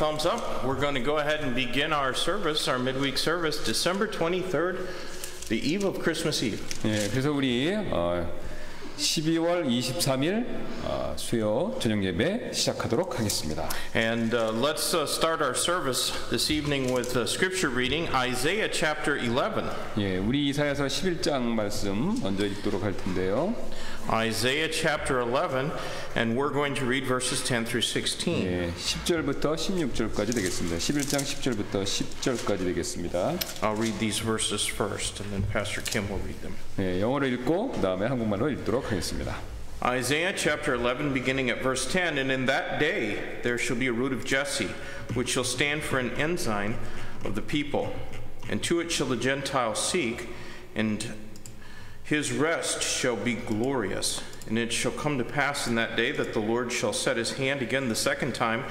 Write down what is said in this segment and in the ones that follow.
thumbs up, we're going to go ahead and begin our service, our midweek service, December 23rd, the eve of Christmas Eve. 예, 그래서 우리 12월 23일 수요 저녁 예배 시작하도록 하겠습니다. And let's start our service this evening with scripture reading, Isaiah chapter 11. 예, 우리 이사야서 11장 말씀 먼저 읽도록 할 텐데요. Isaiah chapter 11, and we're going to read verses 10 through 16. 예, 10절부터 16절까지 되겠습니다. 11장 10절부터 10절까지 되겠습니다. I'll read these verses first, and then Pastor Kim will read them. 예, 영어로 읽고 그다음에 한국말로 읽도록 하겠습니다. Isaiah chapter 11, beginning at verse 10, and in that day there shall be a root of Jesse, which shall stand for an ensign of the people, and to it shall the Gentiles seek, and his rest shall be glorious. And it shall come to pass in that day that the Lord shall set his hand again the second time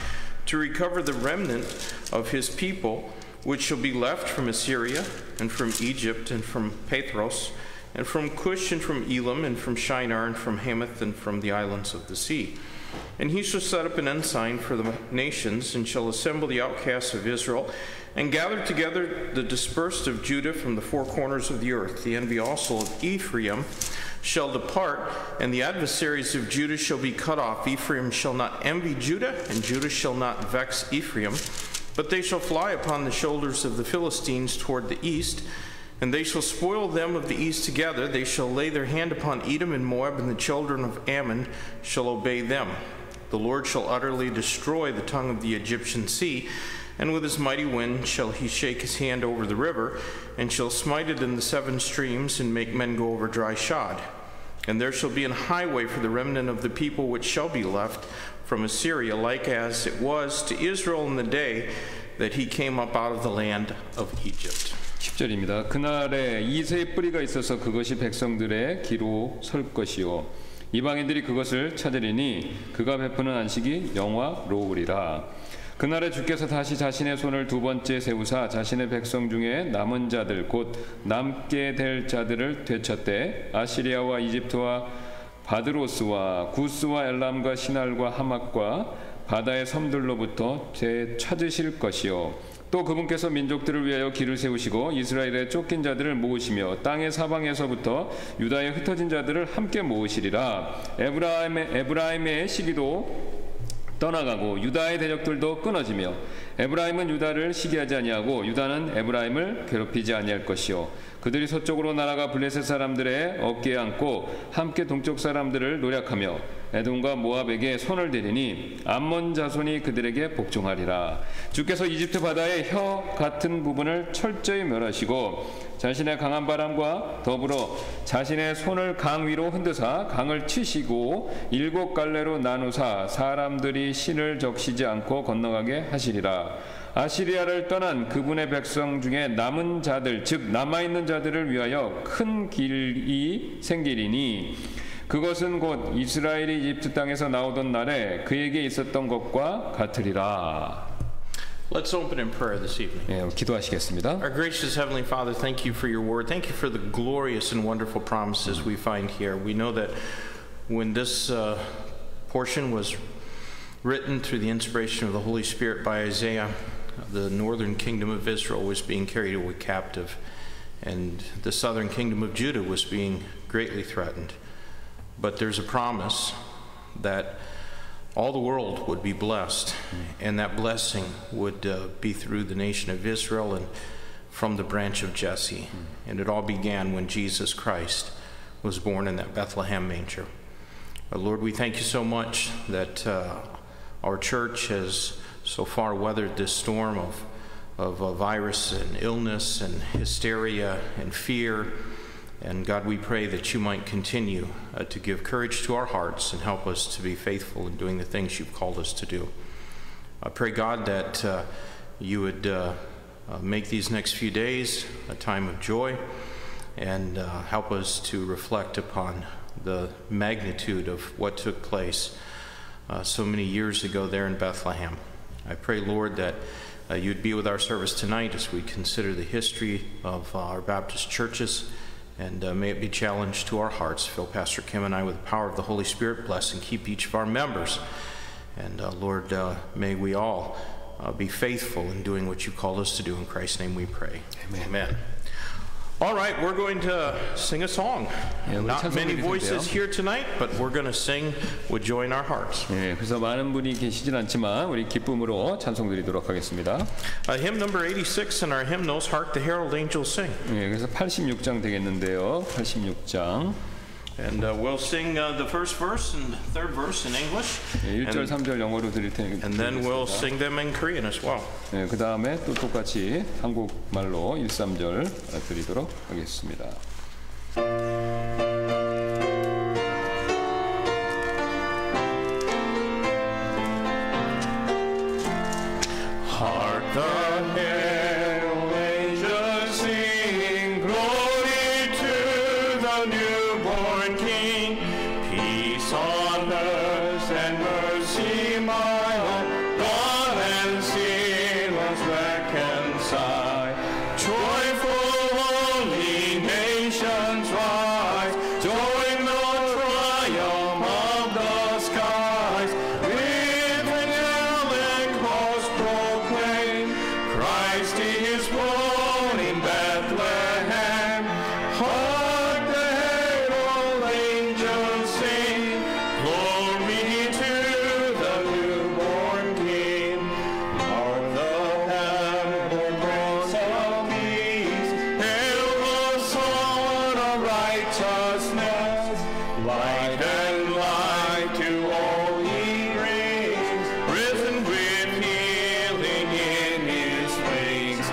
to recover the remnant of his people, which shall be left from Assyria, and from Egypt, and from Pathros, and from Cush, and from Elam, and from Shinar, and from Hamath, and from the islands of the sea. And he shall set up an ensign for the nations, and shall assemble the outcasts of Israel, and gather together the dispersed of Judah from the four corners of the earth. The envy also of Ephraim shall depart, and the adversaries of Judah shall be cut off. Ephraim shall not envy Judah, and Judah shall not vex Ephraim, but they shall fly upon the shoulders of the Philistines toward the east, and they shall spoil them of the east together. They shall lay their hand upon Edom and Moab, and the children of Ammon shall obey them. The Lord shall utterly destroy the tongue of the Egyptian sea, and with his mighty wind shall he shake his hand over the river, and shall smite it in the seven streams, and make men go over dry shod. And there shall be an highway for the remnant of the people which shall be left from Assyria, like as it was to Israel in the day that he came up out of the land of Egypt. 10절입니다. 그날에 이새의 뿌리가 있어서 그것이 백성들의 기로 설 것이요 이방인들이 그것을 찾으리니 그가 베푸는 안식이 영화로우리라. 그날에 주께서 다시 자신의 손을 두 번째 세우사 자신의 백성 중에 남은 자들 곧 남게 될 자들을 되찾되 아시리아와 이집트와 바드로스와 구스와 엘람과 시날과 하맛과 바다의 섬들로부터 되찾으실 것이요 또 그분께서 민족들을 위하여 길을 세우시고 이스라엘의 쫓긴 자들을 모으시며 땅의 사방에서부터 유다의 흩어진 자들을 함께 모으시리라. 에브라임의 시기도 떠나가고 유다의 대적들도 끊어지며 에브라임은 유다를 시기하지 아니하고 유다는 에브라임을 괴롭히지 아니할 것이요 그들이 서쪽으로 날아가 블레셋 사람들의 어깨에 안고 함께 동쪽 사람들을 노략하며 에돔과 모압에게 손을 대리니 암몬 자손이 그들에게 복종하리라. 주께서 이집트 바다의 혀 같은 부분을 철저히 멸하시고 자신의 강한 바람과 더불어 자신의 손을 강 위로 흔드사 강을 치시고 7 갈래로 나누사 사람들이 신을 적시지 않고 건너가게 하시리라. 아시리아를 떠난 그분의 백성 중에 남은 자들 즉 남아있는 자들을 위하여 큰 길이 생기리니 그것은 곧 이스라엘이 이집트 땅에서 나오던 날에 그에게 있었던 것과 같으리라. Let's open in prayer this evening. 예, 기도하시겠습니다. Our gracious Heavenly Father, thank you for your word. Thank you for the glorious and wonderful promises we find here. We know that when this portion was written through the inspiration of the Holy Spirit by Isaiah, the northern kingdom of Israel was being carried away captive, and the southern kingdom of Judah was being greatly threatened. But there's a promise that all the world would be blessed, and that blessing would be through the nation of Israel and from the branch of Jesse. And it all began when Jesus Christ was born in that Bethlehem manger. Lord, we thank you so much that our church has so far weathered this storm of virus and illness and hysteria and fear. And God, we pray that you might continue to give courage to our hearts and help us to be faithful in doing the things you've called us to do. I pray, God, that you would make these next few days a time of joy and help us to reflect upon the magnitude of what took place so many years ago there in Bethlehem. I pray, Lord, that you'd be with our service tonight as we consider the history of our Baptist churches. And may it be challenged to our hearts. Fill Pastor Kim and I with the power of the Holy Spirit. Bless and keep each of our members. And Lord, may we all be faithful in doing what you called us to do. In Christ's name we pray. Amen. All right, we're going to sing a song. Not many voices here tonight, but we're going to sing with joy in our hearts. 예, 그래서 많은 분이 계시진 않지만 우리 기쁨으로 찬송 드리도록 하겠습니다. Hymn number 86 in our hymnals, Hark the Herald Angels Sing. 예, 그래서 86장 되겠는데요. 86장. And we'll sing the first verse and the third verse in English. 예, 1절, 3절 영어로 드릴 테니까. And then we'll sing them in Korean as well. 예, 그 다음에 또 똑같이 한국말로 1, 3절 드리도록 하겠습니다. Hark the herald angels sing, glory to the newborn King. Peace on earth and mercy mild, God and sinners reconcile. Joyful holy nations rise, join the triumph of the skies. With angelic host proclaim, Christ is born in Bethlehem. Hark the herald angels sing, glory to the newborn King. Hark the herald bells of peace, hail the Son of righteousness. Light and light to all he brings, risen with healing in his wings.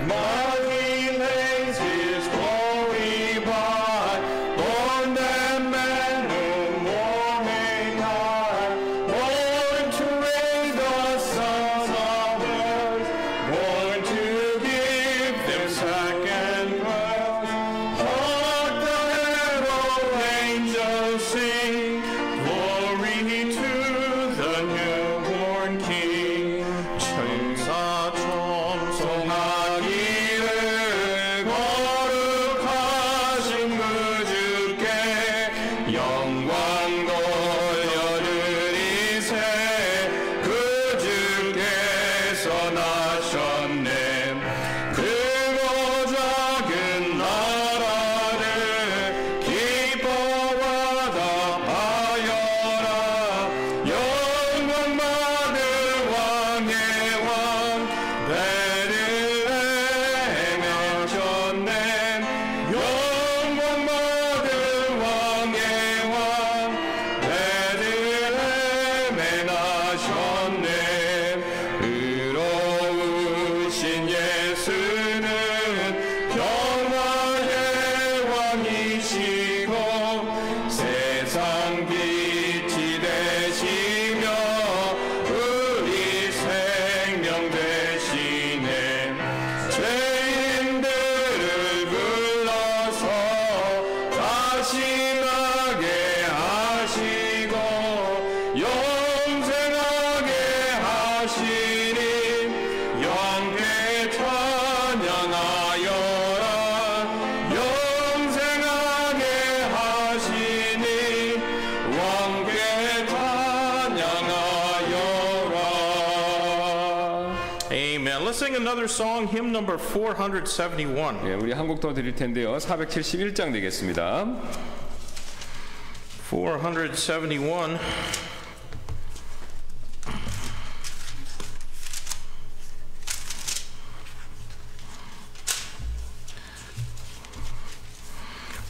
But he lays his glory by, born that man whom warming high, born to raise the sons of earth, born to give them second birth. Hark the herald angels sing, glory to the newborn King. 천사 찬송하기를 거룩하신 그 주께 영광 돌려드리세. 그 주께서 나셨네. 크고 작은 나라를 기뻐하다 하여라. 영광 받을 왕의 왕 베들레헴에 나셨네. 영광 받을 왕의 왕 베들레헴에 나셨네. 의로우신 예수는 평화의 왕이시고 세상 빛이 되시며 우리 생명 되시네. 죄인들을 불러서 다시 나게 하시고 영생하게 하시니 영계 찬양하여라. 영생하게 하시니 왕께 찬양하여라. Amen. Let's sing another song, hymn number 471. 예, 우리 한 곡 더 드릴 텐데요. 471장 되겠습니다. 471.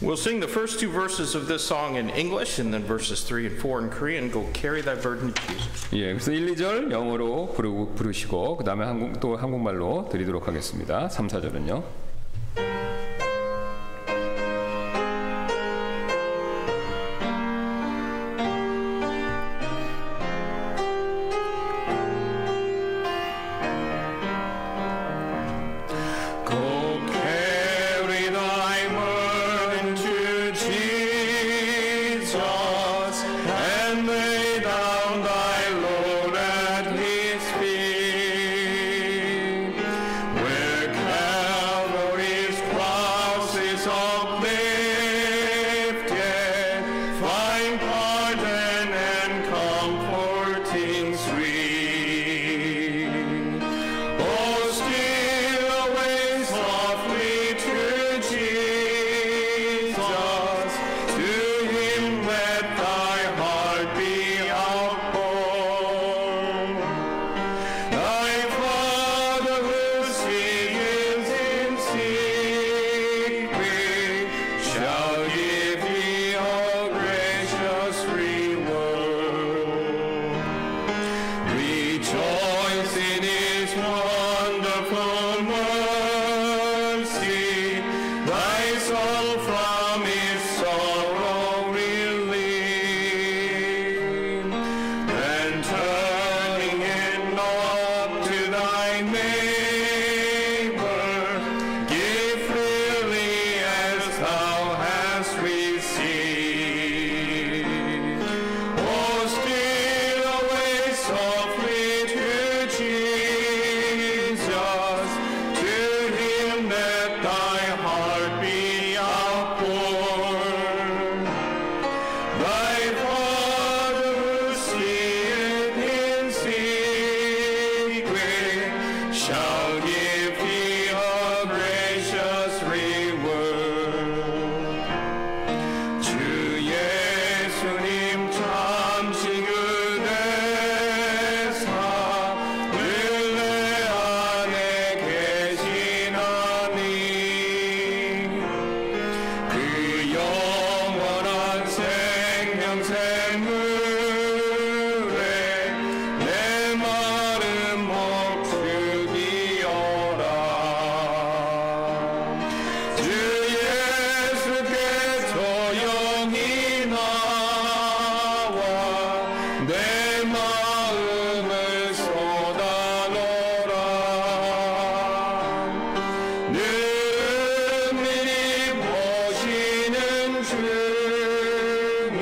We'll sing the first two verses of this song in English and then verses 3 and 4 in Korean. Go carry thy burden to Jesus. 예, 그래서 1, 2절 영어로 부르시고 그 다음에 또 한국말로 드리도록 하겠습니다. 3, 4절은요. Where Calvary shall give thee a gracious reward. 주 예수님 참시 그대사 늘 내 안에 계시나니 그 영원한 생명샘물에 내 마른 목숨이여라. 주 예수께 조용히 나와 내 마음을 쏟아놓으라. 늘은밀히 보시는 주님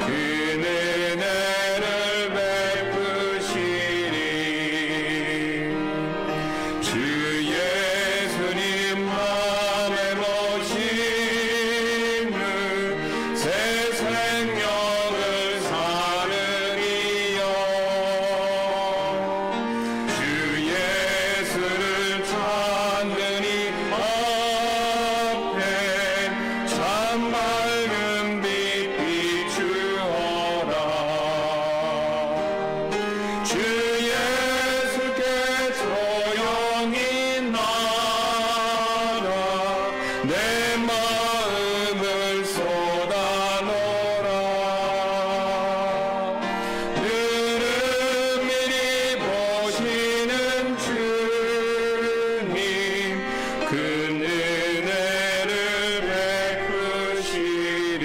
그 은혜를 베푸시리. 주 예수님 맘에 모심을 새 생명을 사느니요. 주 예수를 찾느니 앞에 참 밝은 빛 비추어라. 주 예수께 조용히 나라 내 마음을 쏟아놓으라. 늘은밀히 보시는 주님 그 은혜를 베푸시리.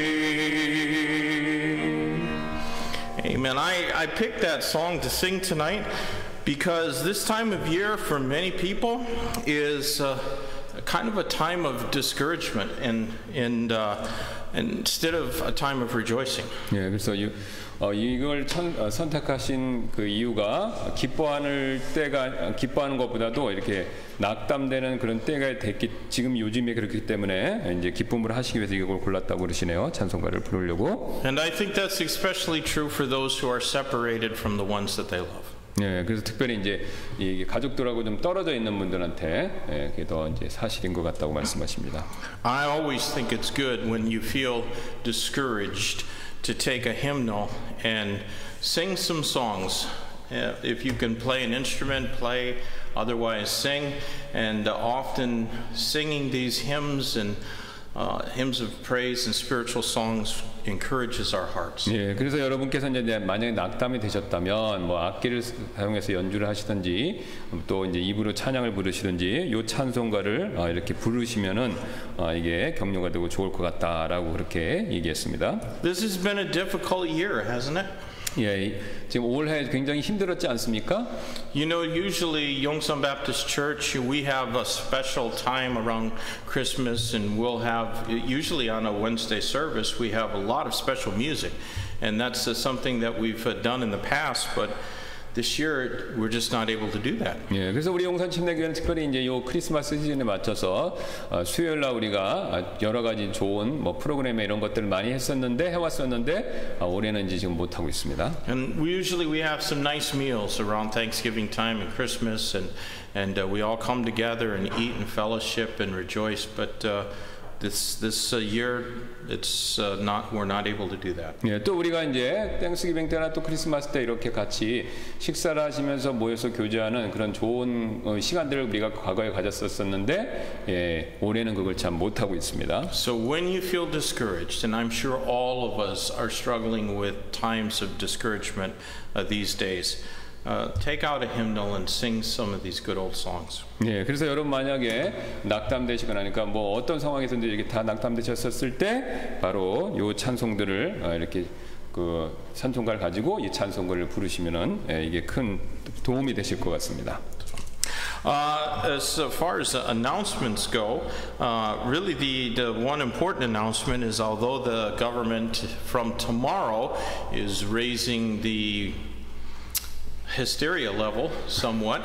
Amen. I picked that song to sing tonight because this time of year for many people is kind of a time of discouragement and instead of a time of rejoicing. 예, 그래서 이걸 선택하신 그 이유가 기뻐하는 것보다도 이렇게 낙담되는 그런 때가 됐기 지금 요즘에 그렇기 때문에 이제 기쁨을 하시기 위해서 이걸 골랐다고 그러시네요. 찬송가를 부르려고. And I think that's especially true for those who are separated from the ones that they love. 예, 그래서 특별히 이제 이 가족들하고 좀 떨어져 있는 분들한테 그게 더 이제 사실인 것 같다고 말씀하십니다. I always think it's good when you feel discouraged to take a hymnal and sing some songs. If you can play an instrument, play, otherwise sing. And often singing these hymns and hymns of praise and spiritual songs encourages our hearts. 예, 그래서 여러분께서 이제 만약에 낙담이 되셨다면 뭐 악기를 사용해서 연주를 하시든지 또 이제 입으로 찬양을 부르시든지 요 찬송가를 이렇게 부르시면은 이게 격려가 되고 좋을 것 같다라고 그렇게 얘기했습니다. This has been a difficult year, hasn't it? 예, 지금 올해 굉장히 힘들었지 않습니까? You know, usually Yongsan Baptist Church, we have a special time around Christmas, and we'll have, usually on a Wednesday service, we have a lot of special music. And that's something that we've done in the past, but this year we're just not able to do that. 예, 그래서 우리 용산 침례교회는 특별히 이제 요 크리스마스 시즌에 맞춰서 수요일 날 우리가 여러 가지 좋은 뭐 프로그램에 이런 것들을 많이 해왔었는데 올해는 이제 지금 못 하고 있습니다. And we have some nice meals around Thanksgiving time and Christmas, and we all come together and eat and fellowship and rejoice. But this year, we're not able to do that. 예, 또 우리가 이제 땡스기빙 때나 또 크리스마스 때 이렇게 같이 식사를 하시면서 모여서 교제하는 그런 좋은 시간들을 우리가 과거에 가졌었는데 예, 올해는 그걸 참 못 하고 있습니다. So when you feel discouraged, and I'm sure all of us are struggling with times of discouragement these days. Take out a hymnal and sing some of these good old songs. 예, 그래서 여러분 만약에 낙담되시거나 하니까 뭐 어떤 상황에서든지 이렇게 다 낙담되셨을 때 바로 요 찬송들을 이렇게 그 찬송가를 가지고 이 찬송가를 부르시면은 이게 큰 도움이 되실 것 같습니다. As far as announcements go, really the one important announcement is although the government from tomorrow is raising the hysteria level somewhat,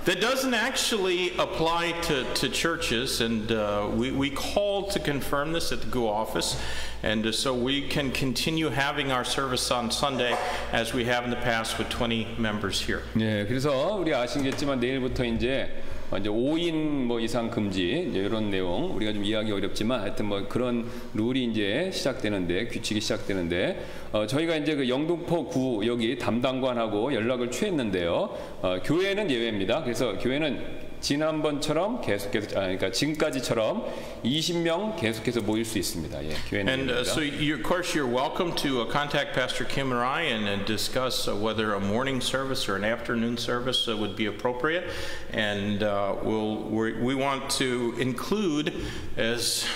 that doesn't actually apply to churches, and we called to confirm this at the GU office, and so we can continue having our service on Sunday as we have in the past with 20 members here. 네, 그래서 우리 아시겠지만 내일부터 이제 5인 뭐 이상 금지 이제 이런 내용 우리가 좀 이해하기 어렵지만 하여튼 뭐 그런 룰이 이제 시작되는데 규칙이 시작되는데 저희가 이제 그 영등포 구 여기 담당관하고 연락을 취했는데요. 교회는 예외입니다. 그래서 교회는 지난번처럼 계속해서 그러니까 지금까지처럼 20명 계속해서 모일 수 있습니다. 예, 교회는. And so of course you're welcome to contact Pastor Kim and I and discuss whether a morning service or an afternoon service would be appropriate. And we want to include as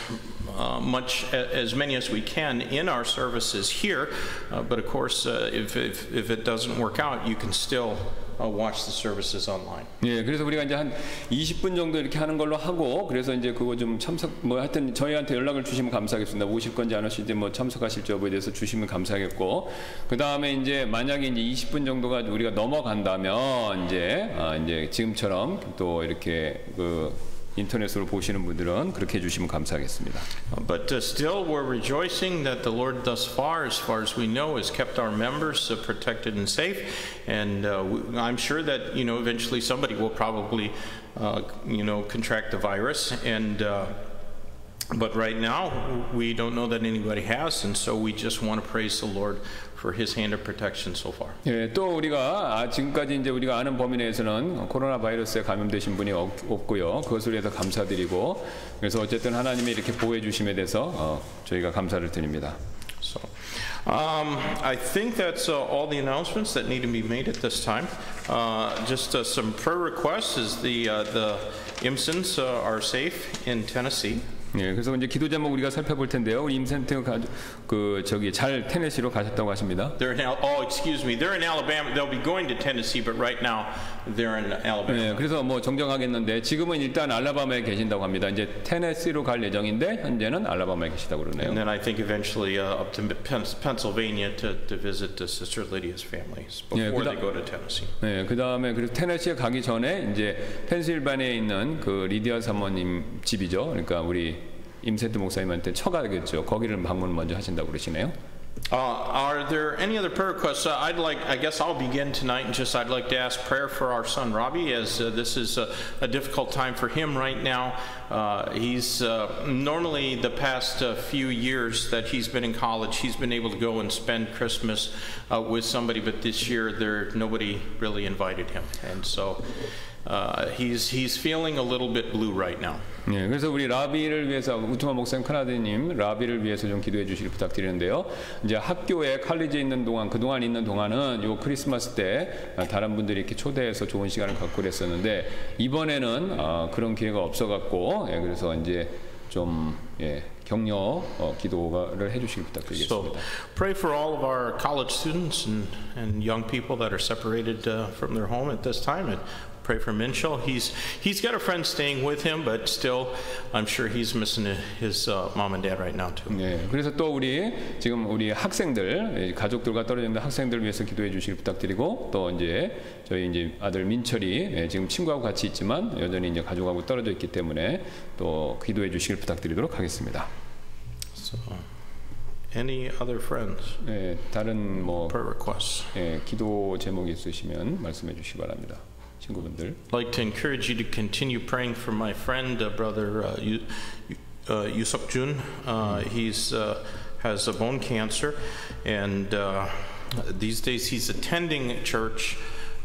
many as we can in our services here. But of course, if it doesn't work out, you can still watch the services online. 예, 그래서 우리가 이제 한 20분 정도 이렇게 하는 걸로 하고, 그래서 이제 그거 좀 참석, 뭐 하여튼 저희한테 연락을 주시면 감사하겠습니다. 오실 건지 안 오실지 뭐 참석하실지 여부에 대해서 주시면 감사하겠고, 그 다음에 이제 만약에 이제 20분 정도가 우리가 넘어간다면 이제 지금처럼 또 이렇게 인터넷으로 보시는 분들은 그렇게 해주시면 감사하겠습니다. But still, we're rejoicing that the Lord, thus far as we know, has kept our members protected and safe. And I'm sure that eventually somebody will probably contract the virus. And but right now, we don't know that anybody has, and so we just want to praise the Lord for His hand of protection so far. 예, 또 우리가 지금까지 이제 우리가 아는 범위 내에서는 코로나 바이러스에 감염되신 분이 없고요. 그것을 위해서 감사드리고, 그래서 어쨌든 하나님이 이렇게 보호해 주심에 대해서 저희가 감사를 드립니다. So, I think that's all the announcements that need to be made at this time. Just some prayer requests is the Imsons are safe in Tennessee. 예, 그래서 이제 기도 제목 우리가 살펴볼 텐데요. 우리 임센트 잘 테네시로 가셨다고 하십니다. They're in They're in Alabama. They'll be going to Tennessee, but right now they're in Alabama. 예, 그래서 뭐 정정하겠는데 지금은 일단 알라바마에 계신다고 합니다. 이제 테네시로 갈 예정인데 현재는 알라바마에 계시다고 그러네요. And then I think eventually up to Pennsylvania to visit Sister Lydia's family before they go to Tennessee. 네, 그다음에 그리고 테네시에 가기 전에 이제 펜실바니아에 있는 그 리디아 사모님 집이죠. 그러니까 우리 임센트 목사님한테 쳐가겠죠. 거기를 방문 먼저 하신다고 그러시네요. Are there any other prayer requests? I guess I'll begin tonight, and I'd like to ask prayer for our son Robbie, as this is a difficult time for him right now. He's normally the past few years that he's been in college, he's been able to go and spend Christmas with somebody, but this year nobody really invited him, and so he's feeling a little bit blue right now. 네, 그래서 우리 라비를 위해서 우투마 목사님 카나드님 라비를 위해서 좀 기도해 주시길 부탁드리는데요. 이제 학교에 칼리지에 있는 동안 그동안 있는 동안은 요 크리스마스 때 다른 분들이 이렇게 초대해서 좋은 시간을 갖고 그랬었는데 이번에는 그런 기회가 없어갖고 그래서 이제 좀 격려 기도를 해주시길 부탁드리겠습니다. So pray for all of our college students and young people that are separated from their home at this time, and pray for Minchell. He's got a friend staying with him, but still, I'm sure he's missing his mom and dad right now too. 네, 그래서 또 지금 우리 학생들, 가족들과 떨어져 있는 학생들 위해서 기도해 주시길 부탁드리고, 또 이제 저희 이제 아들 민철이 지금 친구하고 같이 있지만 여전히 이제 가족하고 떨어져 있기 때문에 또 기도해 주시길 부탁드리도록 하겠습니다. So, any other friends? 네, 다른 prayer requests? 기도 제목이 있으시면 말씀해 주시기 바랍니다. 친구분들. I'd like to encourage you to continue praying for my friend, brother Yusuk Jun. He's has a bone cancer, and these days he's attending church.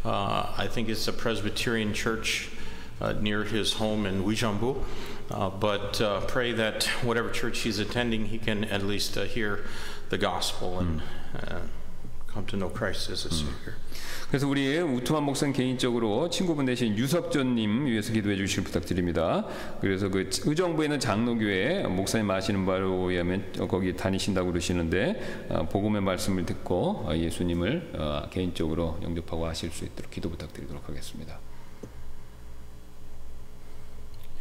I think it's a Presbyterian church near his home in Wijambu. But pray that whatever church he's attending, he can at least hear the gospel and come to know Christ as a Savior. 그래서 우리 우투만 목사님 개인적으로 친구분 되신 유석전님 위해서 기도해 주시길 부탁드립니다. 그래서 그 의정부에 있는 장로교회 목사님 아시는 바로 의하면 거기 다니신다고 그러시는데 복음의 말씀을 듣고 예수님을 개인적으로 영접하고 하실 수 있도록 기도 부탁드리도록 하겠습니다.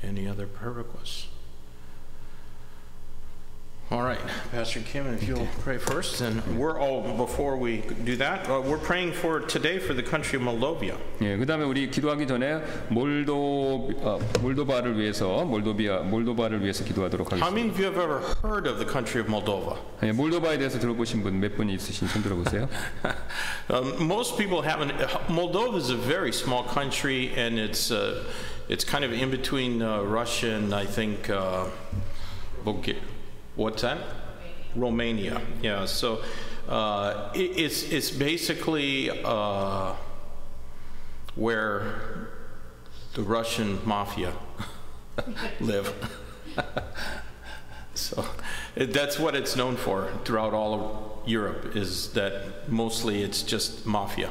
Any other prayer requests? All right, Pastor Kim, if you'll pray first, and before we do that, we're praying for today for the country of Moldova. 예, 그다음에 우리 기도하기 전에 몰도바를 위해서 기도하도록 How 하겠습니다. many of you have ever heard of the country of Moldova? 예, 몰도바에 대해서 들어보신 분 몇 분 있으신 손 들어보세요. Most people haven't. Moldova is a very small country, and it's kind of in between Russia and I think Bulgaria. What's that? Romania. Yeah. So it's basically where the Russian mafia live. So that's what it's known for throughout all of Europe, is that mostly it's just mafia.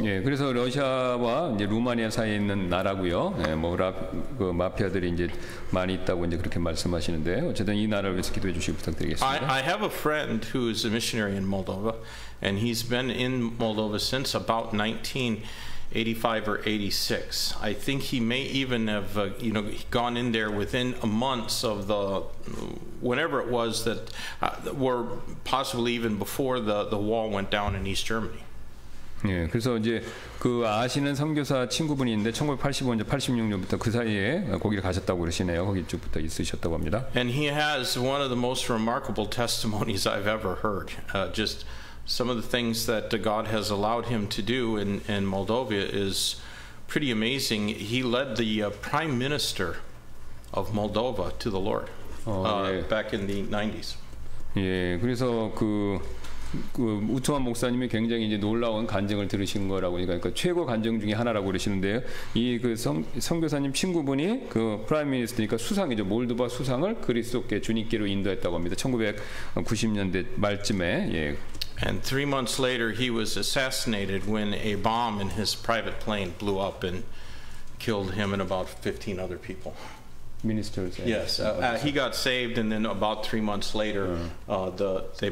예, 그래서 러시아와 이제 루마니아 사이에 있는 나라고요. 예, 그 마피아들이 이제 많이 있다고 이제 그렇게 말씀하시는데 어쨌든 이 나라를 위해서 기도해 주시기 부탁드리겠습니다. I have a friend who is a missionary in Moldova, and he's been in Moldova since about 1985 or 86. I think he may even have gone in there within a month of whenever it was that were possibly even before the wall went down in East Germany. 예, 그래서 이제 그 아시는 선교사 친구분이 있는데 1985년, 86년부터 그 사이에 거기를 가셨다고 그러시네요. 거기 쪽부터 있으셨다고 합니다. And he has one of the most remarkable testimonies I've ever heard. Just some of the things that God has allowed him to do in Moldova is pretty amazing. He led the prime minister of Moldova to the Lord 예. back in the 90s. 예, 그래서 그 우트만 목사님이 굉장히 이제 놀라운 간증을 들으신 거라고, 그러니까 최고 간증 중에 하나라고 그러시는데요. 이 그 선교사님 친구분이 그 프라임 미니스터니까 수상이죠. 몰도바 수상을 그리스도께 주님께로 인도했다고 합니다. 1990년대 말쯤에. 예. And 3 months later, he was assassinated when a bomb in his private plane blew up and killed him and about 15 other people. Ministers. Yes, he got saved, and then about 3 months later, they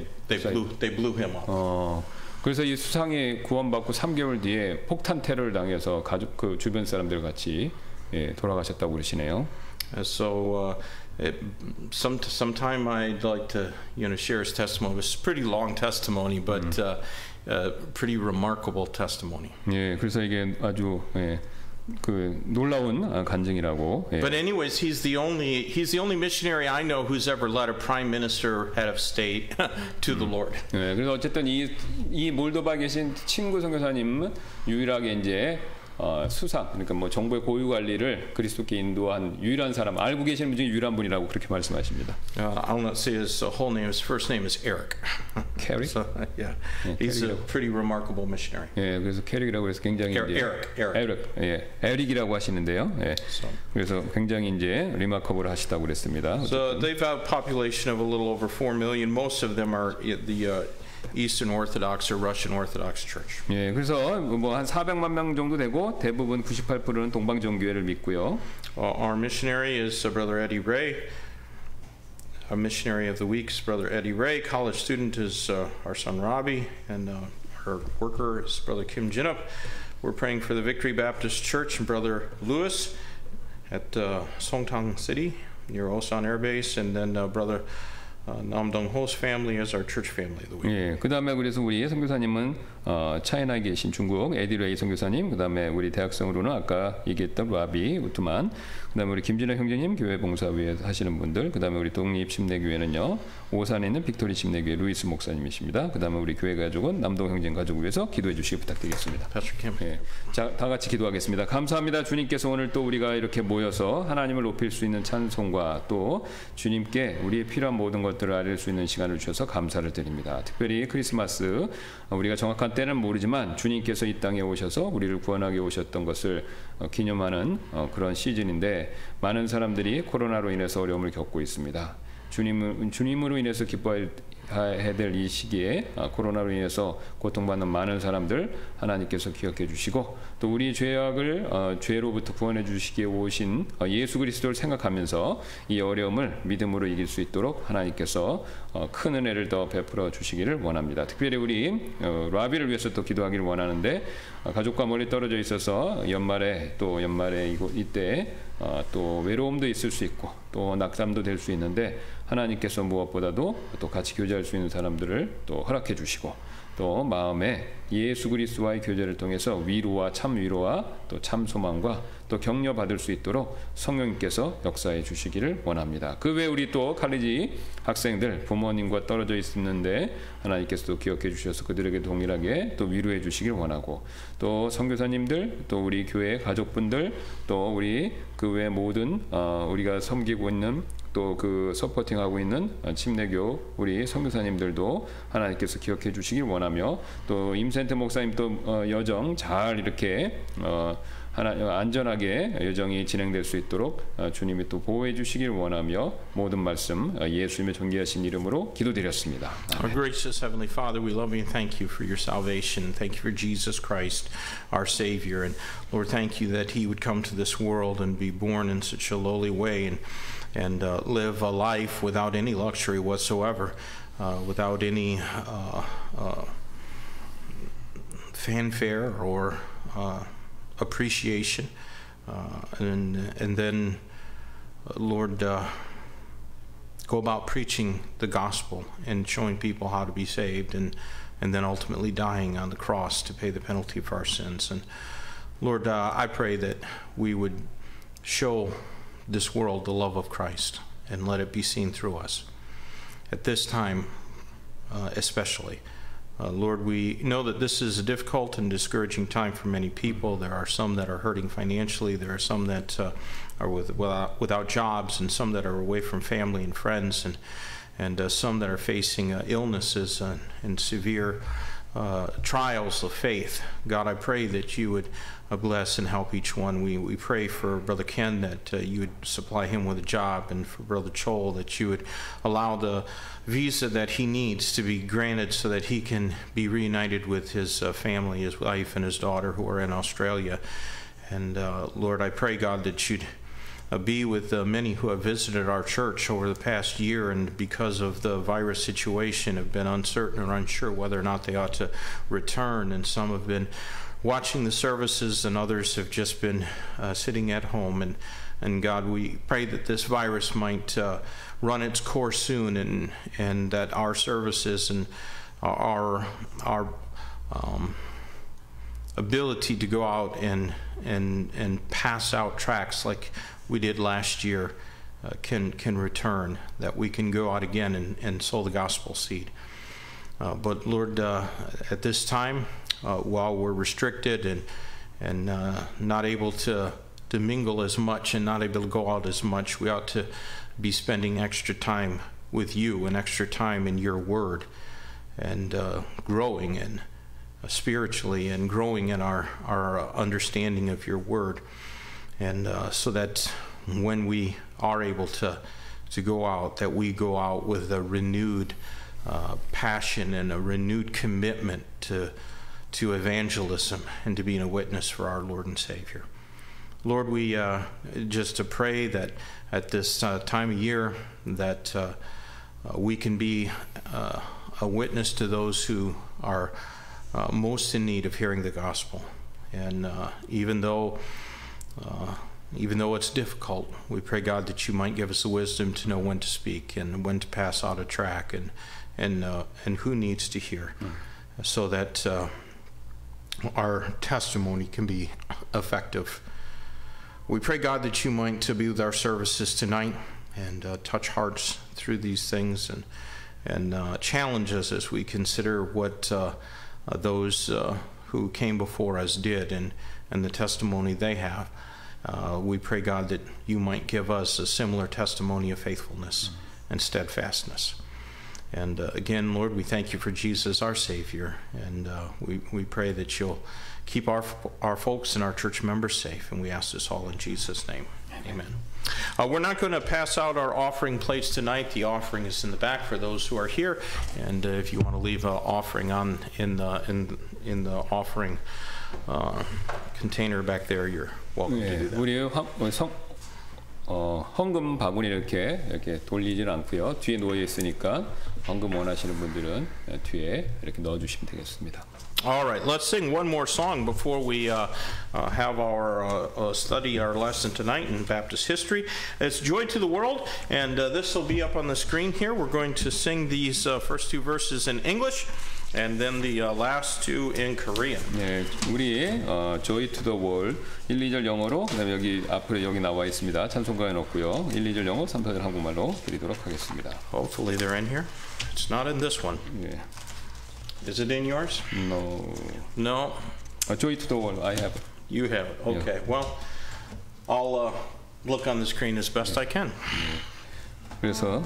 blew him up. 그래서 이 수상이 구원받고 3개월 뒤에 폭탄 테러를 당해서 가족 그 주변 사람들 같이 돌아가셨다고 그러시네요. So sometime I'd like to share his testimony. It's a pretty long testimony, but pretty remarkable testimony. 예, 그래서 이게 아주 그 놀라운 간증이라고. 예. But anyways, he's the only missionary I know who's ever led a prime minister, head of state to the Lord. 예, 그래서 어쨌든 이 몰도바에 계신 친구 선교사님은 유일하게 이제 수상, 그러니까 뭐 정부의 고유 관리를 그리스도께 인도한 유일한 사람, 알고 계시는 분 중에 유일한 분이라고 그렇게 말씀하십니다. I'll not say his whole name. His first name is Eric. Kerry? So, yeah, he's a pretty remarkable missionary. 예, 그래서 캐릭이라고 해서 굉장히 에릭이라고 하시는데요. 예. 그래서 굉장히 이제 리마커블 하시다고 그랬습니다. So they've a population of a little over 4 million. Most of them are the Eastern Orthodox or Russian Orthodox Church. 예, 그래서 뭐 한 400만 명 정도 되고 대부분 98%는 동방정교회를 믿고요. Our missionary is Brother Eddie Ray. Our missionary of the week is Brother Eddie Ray. College student is our son Robbie, and our worker is Brother Kim Jinup. We're praying for the Victory Baptist Church and Brother Lewis at Songtang City near Osan Air Base, and then Brother Nam Dong-ho's family is our church family of the week. 예, 그다음에 그래서 우리 선교사님은 차이나에 계신 중국 에디레이 선교사님, 그다음에 우리 대학생으로는 아까 얘기했던 라비 우트만, 그다음에 우리 김진아 형제님 교회 봉사위에 하시는 분들, 그다음에 우리 독립심내교회는요 오산에 있는 빅토리 심내교회 루이스 목사님이십니다. 그다음에 우리 교회 가족은 남동 형제 가족을 위해서 기도해 주시기 부탁드리겠습니다. 예. 자, 다 같이 기도하겠습니다. 감사합니다. 주님께서 오늘 또 우리가 이렇게 모여서 하나님을 높일 수 있는 찬송과 또 주님께 우리의 필요한 모든 것들을 알릴 수 있는 시간을 주셔서 감사를 드립니다. 특별히 크리스마스, 우리가 정확한 때는 모르지만 주님께서 이 땅에 오셔서 우리를 구원하게 오셨던 것을 기념하는 그런 시즌인데, 많은 사람들이 코로나로 인해서 어려움을 겪고 있습니다. 주님으로 인해서 기뻐해야 될 이 시기에 코로나로 인해서 고통받는 많은 사람들 하나님께서 기억해 주시고, 또 우리 죄로부터 구원해 주시기에 오신 예수 그리스도를 생각하면서 이 어려움을 믿음으로 이길 수 있도록 하나님께서 큰 은혜를 더 베풀어 주시기를 원합니다. 특별히 우리 라비를 위해서 또 기도하기를 원하는데, 가족과 멀리 떨어져 있어서 연말에 이때 또 외로움도 있을 수 있고 또 낙담도 될 수 있는데, 하나님께서 무엇보다도 또 같이 교제할 수 있는 사람들을 또 허락해 주시고 또 마음에 예수 그리스도와의 교제를 통해서 위로와 참 위로와 또 참 소망과 또 격려 받을 수 있도록 성령님께서 역사해 주시기를 원합니다. 그 외에 우리 또 칼리지 학생들 부모님과 떨어져 있었는데 하나님께서도 기억해 주셔서 그들에게 동일하게 또 위로해 주시길 원하고 또 선교사님들 또 우리 교회 가족분들 또 우리 그 외 모든 우리가 섬기고 있는 또 그 서포팅하고 있는 침례교 우리 선교사님들도 하나님께서 기억해 주시길 원하며 또 임센트 목사님도 여정 잘 이렇게 안전하게 여정이 진행될 수 있도록 주님이 또 보호해 주시길 원하며 모든 말씀 예수님의 존귀하신 이름으로 기도드렸습니다. Our gracious Heavenly Father, we love you and thank you for your salvation. Thank you for Jesus Christ, our Savior. And Lord, thank you that He would come to this world and be born in such a lowly way and live a life without any luxury whatsoever, without any fanfare or appreciation, and then, Lord, go about preaching the gospel and showing people how to be saved, and then ultimately dying on the cross to pay the penalty for our sins. And Lord, I pray that we would show this world the love of Christ and let it be seen through us. At this time, especially. Lord, we know that this is a difficult and discouraging time for many people. There are some that are hurting financially. There are some that are without jobs, and some that are away from family and friends, and some that are facing illnesses and severe trials of faith. God, I pray that you would bless and help each one. We pray for Brother Ken that you would supply him with a job, and for Brother Chol that you would allow the visa that he needs to be granted so that he can be reunited with his family, his wife and his daughter who are in Australia. And Lord, I pray, God, that you'd be with many who have visited our church over the past year, and because of the virus situation have been uncertain or unsure whether or not they ought to return, and some have been watching the services and others have just been sitting at home. And God, we pray that this virus might run its course soon, and that our services and our ability to go out and pass out tracts like we did last year can return, that we can go out again and sow the gospel seed. But Lord, at this time, while we're restricted and not able to mingle as much and not able to go out as much, we ought to be spending extra time with you and extra time in your word, and growing in spiritually and growing in our understanding of your word, and so that when we are able to go out, that we go out with a renewed passion and a renewed commitment to evangelism and to being a witness for our Lord and Savior. Lord, we just to pray that at this time of year that we can be a witness to those who are most in need of hearing the gospel. And even though it's difficult, we pray, God, that you might give us the wisdom to know when to speak and when to pass out a track and who needs to hear, so that our testimony can be effective. We pray, God, that you might be with our services tonight and touch hearts through these things, and challenge us as we consider what those who came before us did and the testimony they have. We pray, God, that you might give us a similar testimony of faithfulness and steadfastness. And again, Lord, we thank you for Jesus, our Savior, and we pray that you'll keep our folks and our church members safe, and we ask this all in Jesus' name. Amen. We're not going to pass out our offering plates tonight. The offering is in the back for those who are here, and if you want to leave an offering in the offering container back there, you're welcome to do that. 우리 헌금 바구니 이렇게 돌리질 않고요. 뒤에 놓여 있으니까 헌금 원하시는 분들은 뒤에 이렇게 넣어주시면 되겠습니다. All right, let's sing one more song before we have our study, our lesson tonight in Baptist history. It's Joy to the World, and this will be up on the screen here. We're going to sing these first two verses in English, and then the last two in Korean. 네, 우리 Joy to the World 1, 2절 영어로, 그다음에 여기 앞에 여기 나와 있습니다. 찬송가에 넣고요. 1, 2절 영어, 3, 4절 한국말로 드리도록 하겠습니다. Hopefully they're in here. It's not in this one. 네. Is it in yours? No. No. Joy to the World, I have. You have it. Okay. Well, I'll look on the screen as best I can. 그래서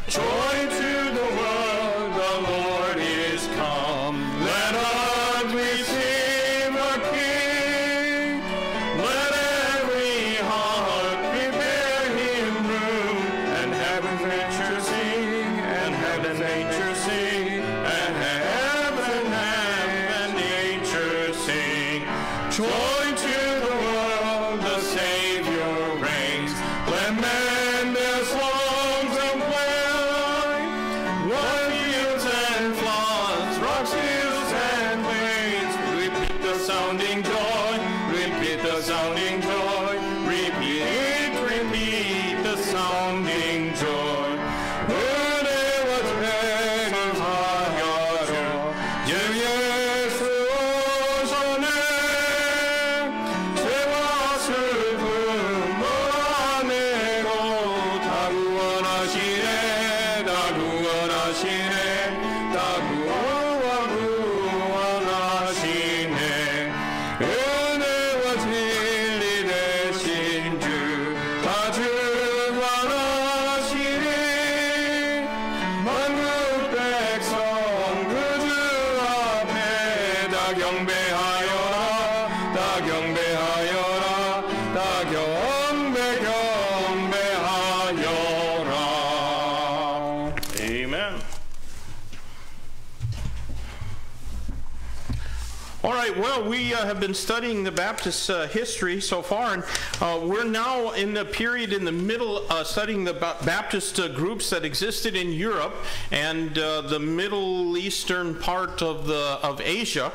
Joy to the world, the Lord is come. Let us receive a King. Let every heart prepare him room. And heaven's nature sing, and heaven's nature sing, and heaven and nature sing. Joy to the world, the Savior reigns. Let men their songs employ. What fields and floods, rocks, hills and plains. Repeat the sounding joy, repeat the sounding joy. Repeat the sounding joy. 은혜와 찬양하여라. 예수 오셨네. 죄와 슬픔 몰아내고 다 구원하시네. 다 구원하시네. 다 구원하시네. 은혜와 진리 되신 주 다 주관하시니 만국 백성 그 주 앞에 다 경배하여라. 다 경배하여라. 다 경배하여라. Amen. All right, well, we have been studying the Baptist history so far, and we're now in the period in the middle, studying the Baptist groups that existed in Europe and the Middle Eastern part of Asia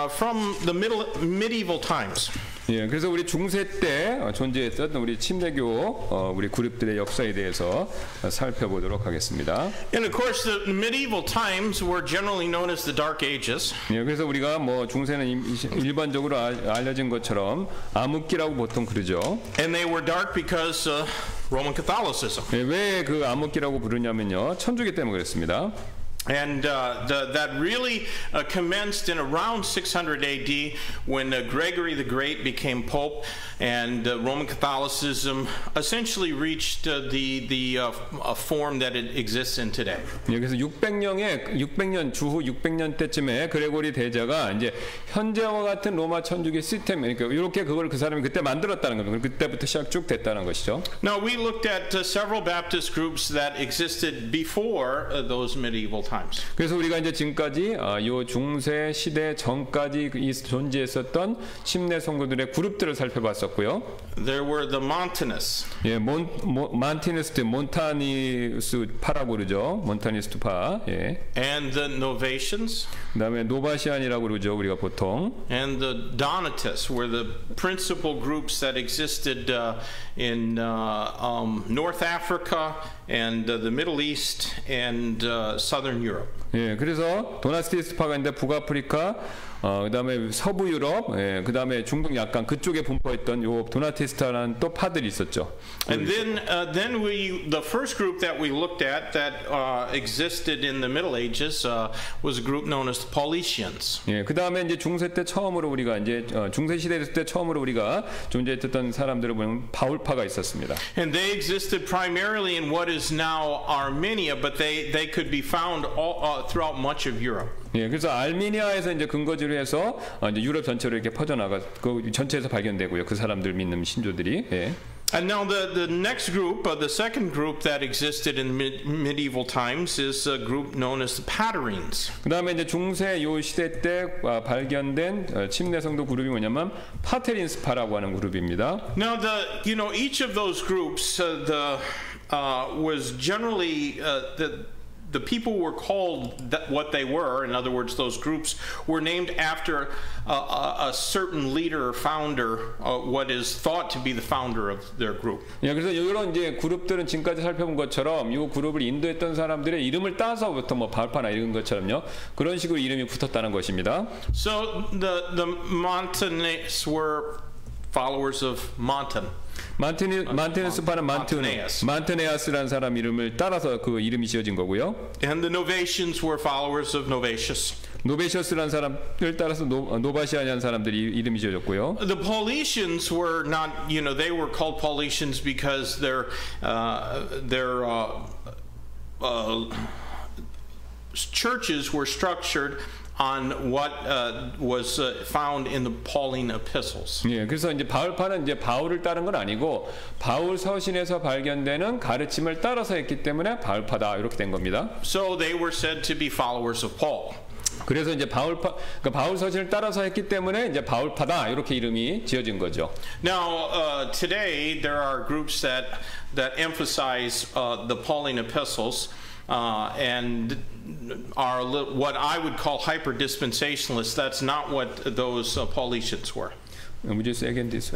from the medieval times. 예, 그래서 우리 중세 때 존재했던 우리 침례교 우리 그룹들의 역사에 대해서 살펴보도록 하겠습니다. And of course, the medieval times were generally known as the Dark Ages. 예, 그래서 우리가 뭐 중세는 일반적으로 알려진 것처럼 암흑기라고 보통 그러죠. And they were dark because Roman Catholicism. 예, 왜 그 암흑기라고 부르냐면요, 천주교 때문에 그랬습니다. And that really commenced in around 600 AD when Gregory the Great became Pope, and Roman Catholicism essentially reached the form that it exists in today. 예, 그래서 600년 주후 600년 때쯤에 그레고리 대제가 이제 현재와 같은 로마 천주교 시스템, 그러니까 이렇게 그걸 그 사람이 그때 만들었다는 겁니다. 그때부터 시작 쭉 됐다는 것이죠. Now we looked at several Baptist groups that existed before those medieval times. 그래서 우리가 이제 지금까지 요 중세 시대 전까지 존재했었던 침례 성도들의 그룹들을 살펴봤었고요. There were the Montanists. 예, 몬타니스트, 몬타니스파라고 그러죠. 몬타니스트파. 예. And the Novatians. 그다음에 노바시안이라고 그러죠. 우리가 보통. And the Donatists were the principal groups that existed in North Africa and the Middle East and Southern Europe. 예, 그래서 도나티스파가 있는데 북아프리카, 그다음에 서부 유럽, 예, 그다음에 중동 약간 그쪽에 분포했던 요 도나티스타라는 또 파들이 있었죠. And then the first group that we looked at that existed in the Middle Ages was a group known as the Paulicians. 예, 그다음에 이제 중세 때 처음으로 우리가 이제 중세 시대 때 처음으로 우리가 존재했던 사람들을 보면 바울파가 있었습니다. And they existed primarily in what is now Armenia, but they could be found throughout much of Europe. 예, 그래서 알미니아에서 이제 근거지로 해서 이제 유럽 전체로 이렇게 퍼져나가 그 전체에서 발견되고요. 그 사람들 믿는 신조들이. 예. And now the next group, the second group that existed in medieval times is a group known as the Patarines. 그다음에 이제 중세 요 시대 때 발견된 침례 성도 그룹이 뭐냐면 파테린스파라고 하는 그룹입니다. Now each of those groups was generally the people were called what they were. In other words, those groups were named after a certain leader or founder, what is thought to be the founder of their group. 예, 그래서 이런 이제 그룹들은 지금까지 살펴본 것처럼 이 그룹을 인도했던 사람들의 이름을 따서부터 뭐 바울파나 이런 것처럼요. 그런 식으로 이름이 붙었다는 것입니다. So the Montanes were followers of Montan. 만테네스파는 만테네아스라는 사람 이름을 따라서 그 이름이 지어진 거고요. And the Novatians were followers of Novatius. 노베시어스라는 사람을 따라서 노바시아냐는 사람들이 이름이 지어졌고요. The Paulicians were not, they were called Paulicians because their churches were structured on what was found in the Pauline epistles. 예, 그래서 이제 바울파는 이제 바울을 따른 건 아니고 바울 서신에서 발견되는 가르침을 따라서 했기 때문에 바울파다 이렇게 된 겁니다. So they were said to be followers of Paul. 그래서 이제 그러니까 바울 서신을 따라서 했기 때문에 이제 바울파다 이렇게 이름이 지어진 거죠. Now today there are groups that emphasize the Pauline epistles. And are what I would call hyper-dispensationalists. That's not what those Paulicians were. Would you say again this?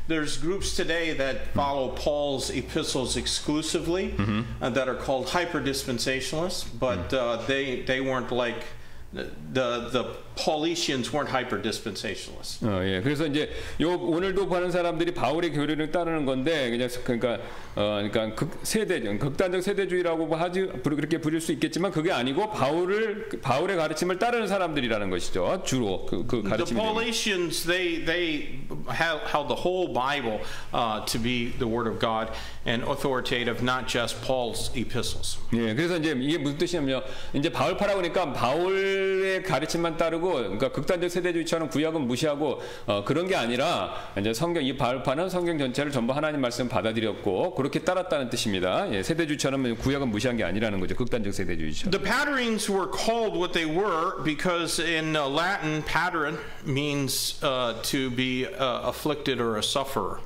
There's groups today that follow Paul's epistles exclusively that are called hyper-dispensationalists, but they weren't like the Paulicians weren't hyper-dispensationalists. 예, 그래서 이제 오늘도 보는 사람들이 바울의 교리를 따르는 건데 그러니까 극단적 세대주의라고 그렇게 부릴 수 있겠지만 그게 아니고 바울의 가르침을 따르는 사람들이라는 것이죠. 주로 그 가르침이. The Paulicians they held the whole Bible to be the Word of God and authoritative, not just Paul's epistles. 예, 그래서 이제 이게 무슨 뜻이냐면요. 이제 바울파라 그러니까 바울의 가르침만 따르고 그러니까 극단적 세대주의처럼 구약은 무시하고 그런 게 아니라 이제 이 바울파는 성경 전체를 전부 하나님 말씀 받아들였고 그렇게 따랐다는 뜻입니다. 예, 세대주의처럼 구약은 무시한 게 아니라는 거죠. 극단적 세대주의처럼. The Patarines were called what they were because in Latin, pater means to be afflicted or a sufferer.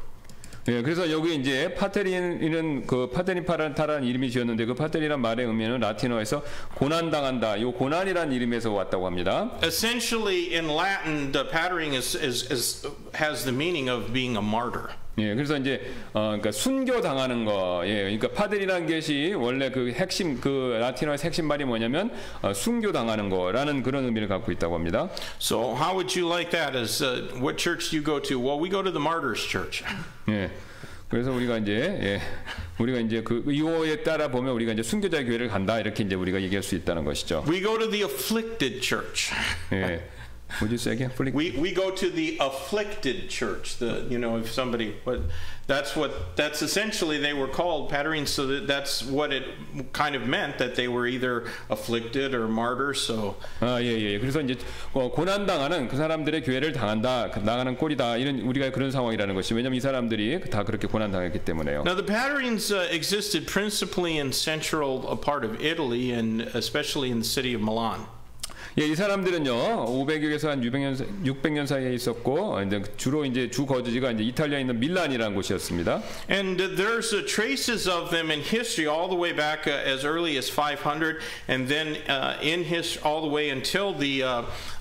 예, 그래서 여기 이제 파테린은 그 파테린파라는 이름이 지었는데 그 파테린이란 말의 의미는 라틴어에서 고난 당한다. 이 고난이라는 이름에서 왔다고 합니다. Essentially, in Latin, the patering has the meaning of being a martyr. 예, 그래서 이제 그러니까 순교 당하는 거, 예, 그러니까 파들이라는 것이 원래 그 핵심 그 라틴어의 핵심 말이 뭐냐면 순교 당하는 거라는 그런 의미를 갖고 있다고 합니다. So how would you like that? As what church do you go to? Well, we go to the Martyrs Church. 예, 그래서 우리가 이제 그 이호에 따라 보면 우리가 이제 순교자의 교회를 간다 이렇게 이제 우리가 얘기할 수 있다는 것이죠. We go to the afflicted church. 예. Would you say again? We go to the afflicted church. If somebody, but that's essentially they were called Patarines. So that's what it kind of meant, that they were either afflicted or martyrs. So. 예. 그래서 이제 고난 당하는 그 사람들의 교회를 나가는 꼴이다. 이런 우리가 그런 상황이라는 것이 왜냐면 이 사람들이 다 그렇게 고난 당했기 때문에요. Now the Patarines existed principally in central part of Italy and especially in the city of Milan. 예, 이 사람들은요 500에서 한 600년 사이에 있었고 이제 주로 이제 주 거주지가 이제 이탈리아에 있는 밀란이라는 곳이었습니다. And there's traces of them in history all the way back as early as 500, and then in history all the way until the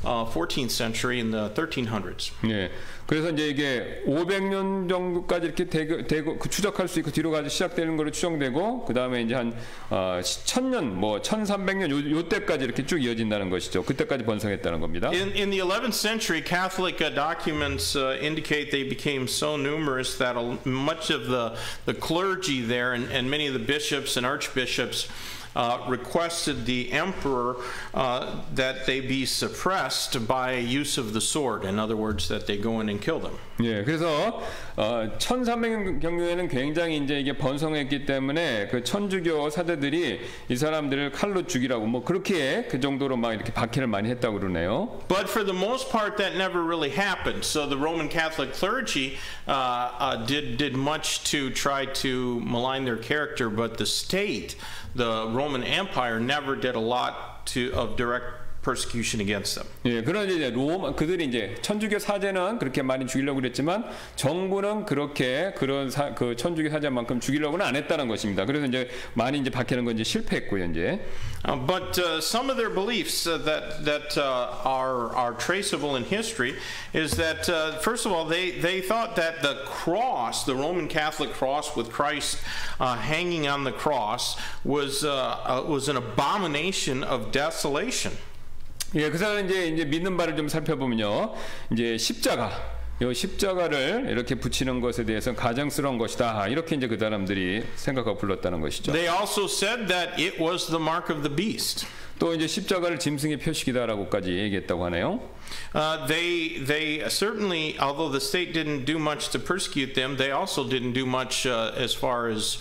14th century in the 1300s. 예. 그래서 이제 이게 500년 정도까지 이렇게 되고 추적할 수 있고 뒤로 가서 시작되는 걸로 추정되고 그 다음에 이제 한 1000년, 뭐 1300년 요 때까지 이렇게 쭉 이어진다는 것이죠. 그때까지 번성했다는 겁니다. In the 11th century, Catholic documents indicate they became so numerous that much of the clergy there and many of the bishops and archbishops requested the emperor that they be suppressed by use of the sword. In other words, that they go in and kill them. 예, 그래서 1300년 경우에는 굉장히 이제 이게 번성했기 때문에 그 천주교 사제들이 이 사람들을 칼로 죽이라고 뭐 그렇게 그 정도로 막 이렇게 박해를 많이 했다고 그러네요. But for the most part, that never really happened. So the Roman Catholic clergy did much to try to malign their character, but the state, the Roman Empire, never did a lot of direct persecution against them. 예, 그런데 이제 그들이 이제 천주교 사제는 그렇게 많이 죽이려고 그랬지만 정부는 그렇게 그 천주교 사제만큼 죽이려고는 안 했다는 것입니다. 그래서 이제 많이 이제 박해는 건 이제 실패했고요, 이제. But some of their beliefs that are traceable in history is that first of all they thought that the cross, the Roman Catholic cross with Christ hanging on the cross, was an abomination of desolation. 예, 그 사람 이제 믿는 바를 좀 살펴보면요, 이제 이 십자가를 이렇게 붙이는 것에 대해서 가증스러운 것이다. 이렇게 이제 그 사람들이 생각하고 불렀다는 것이죠. They also said that it was the mark of the beast. 또 이제 십자가를 짐승의 표식이다라고까지 얘기했다고 하네요. They certainly, although the state didn't do much to persecute them, they also didn't do much as far as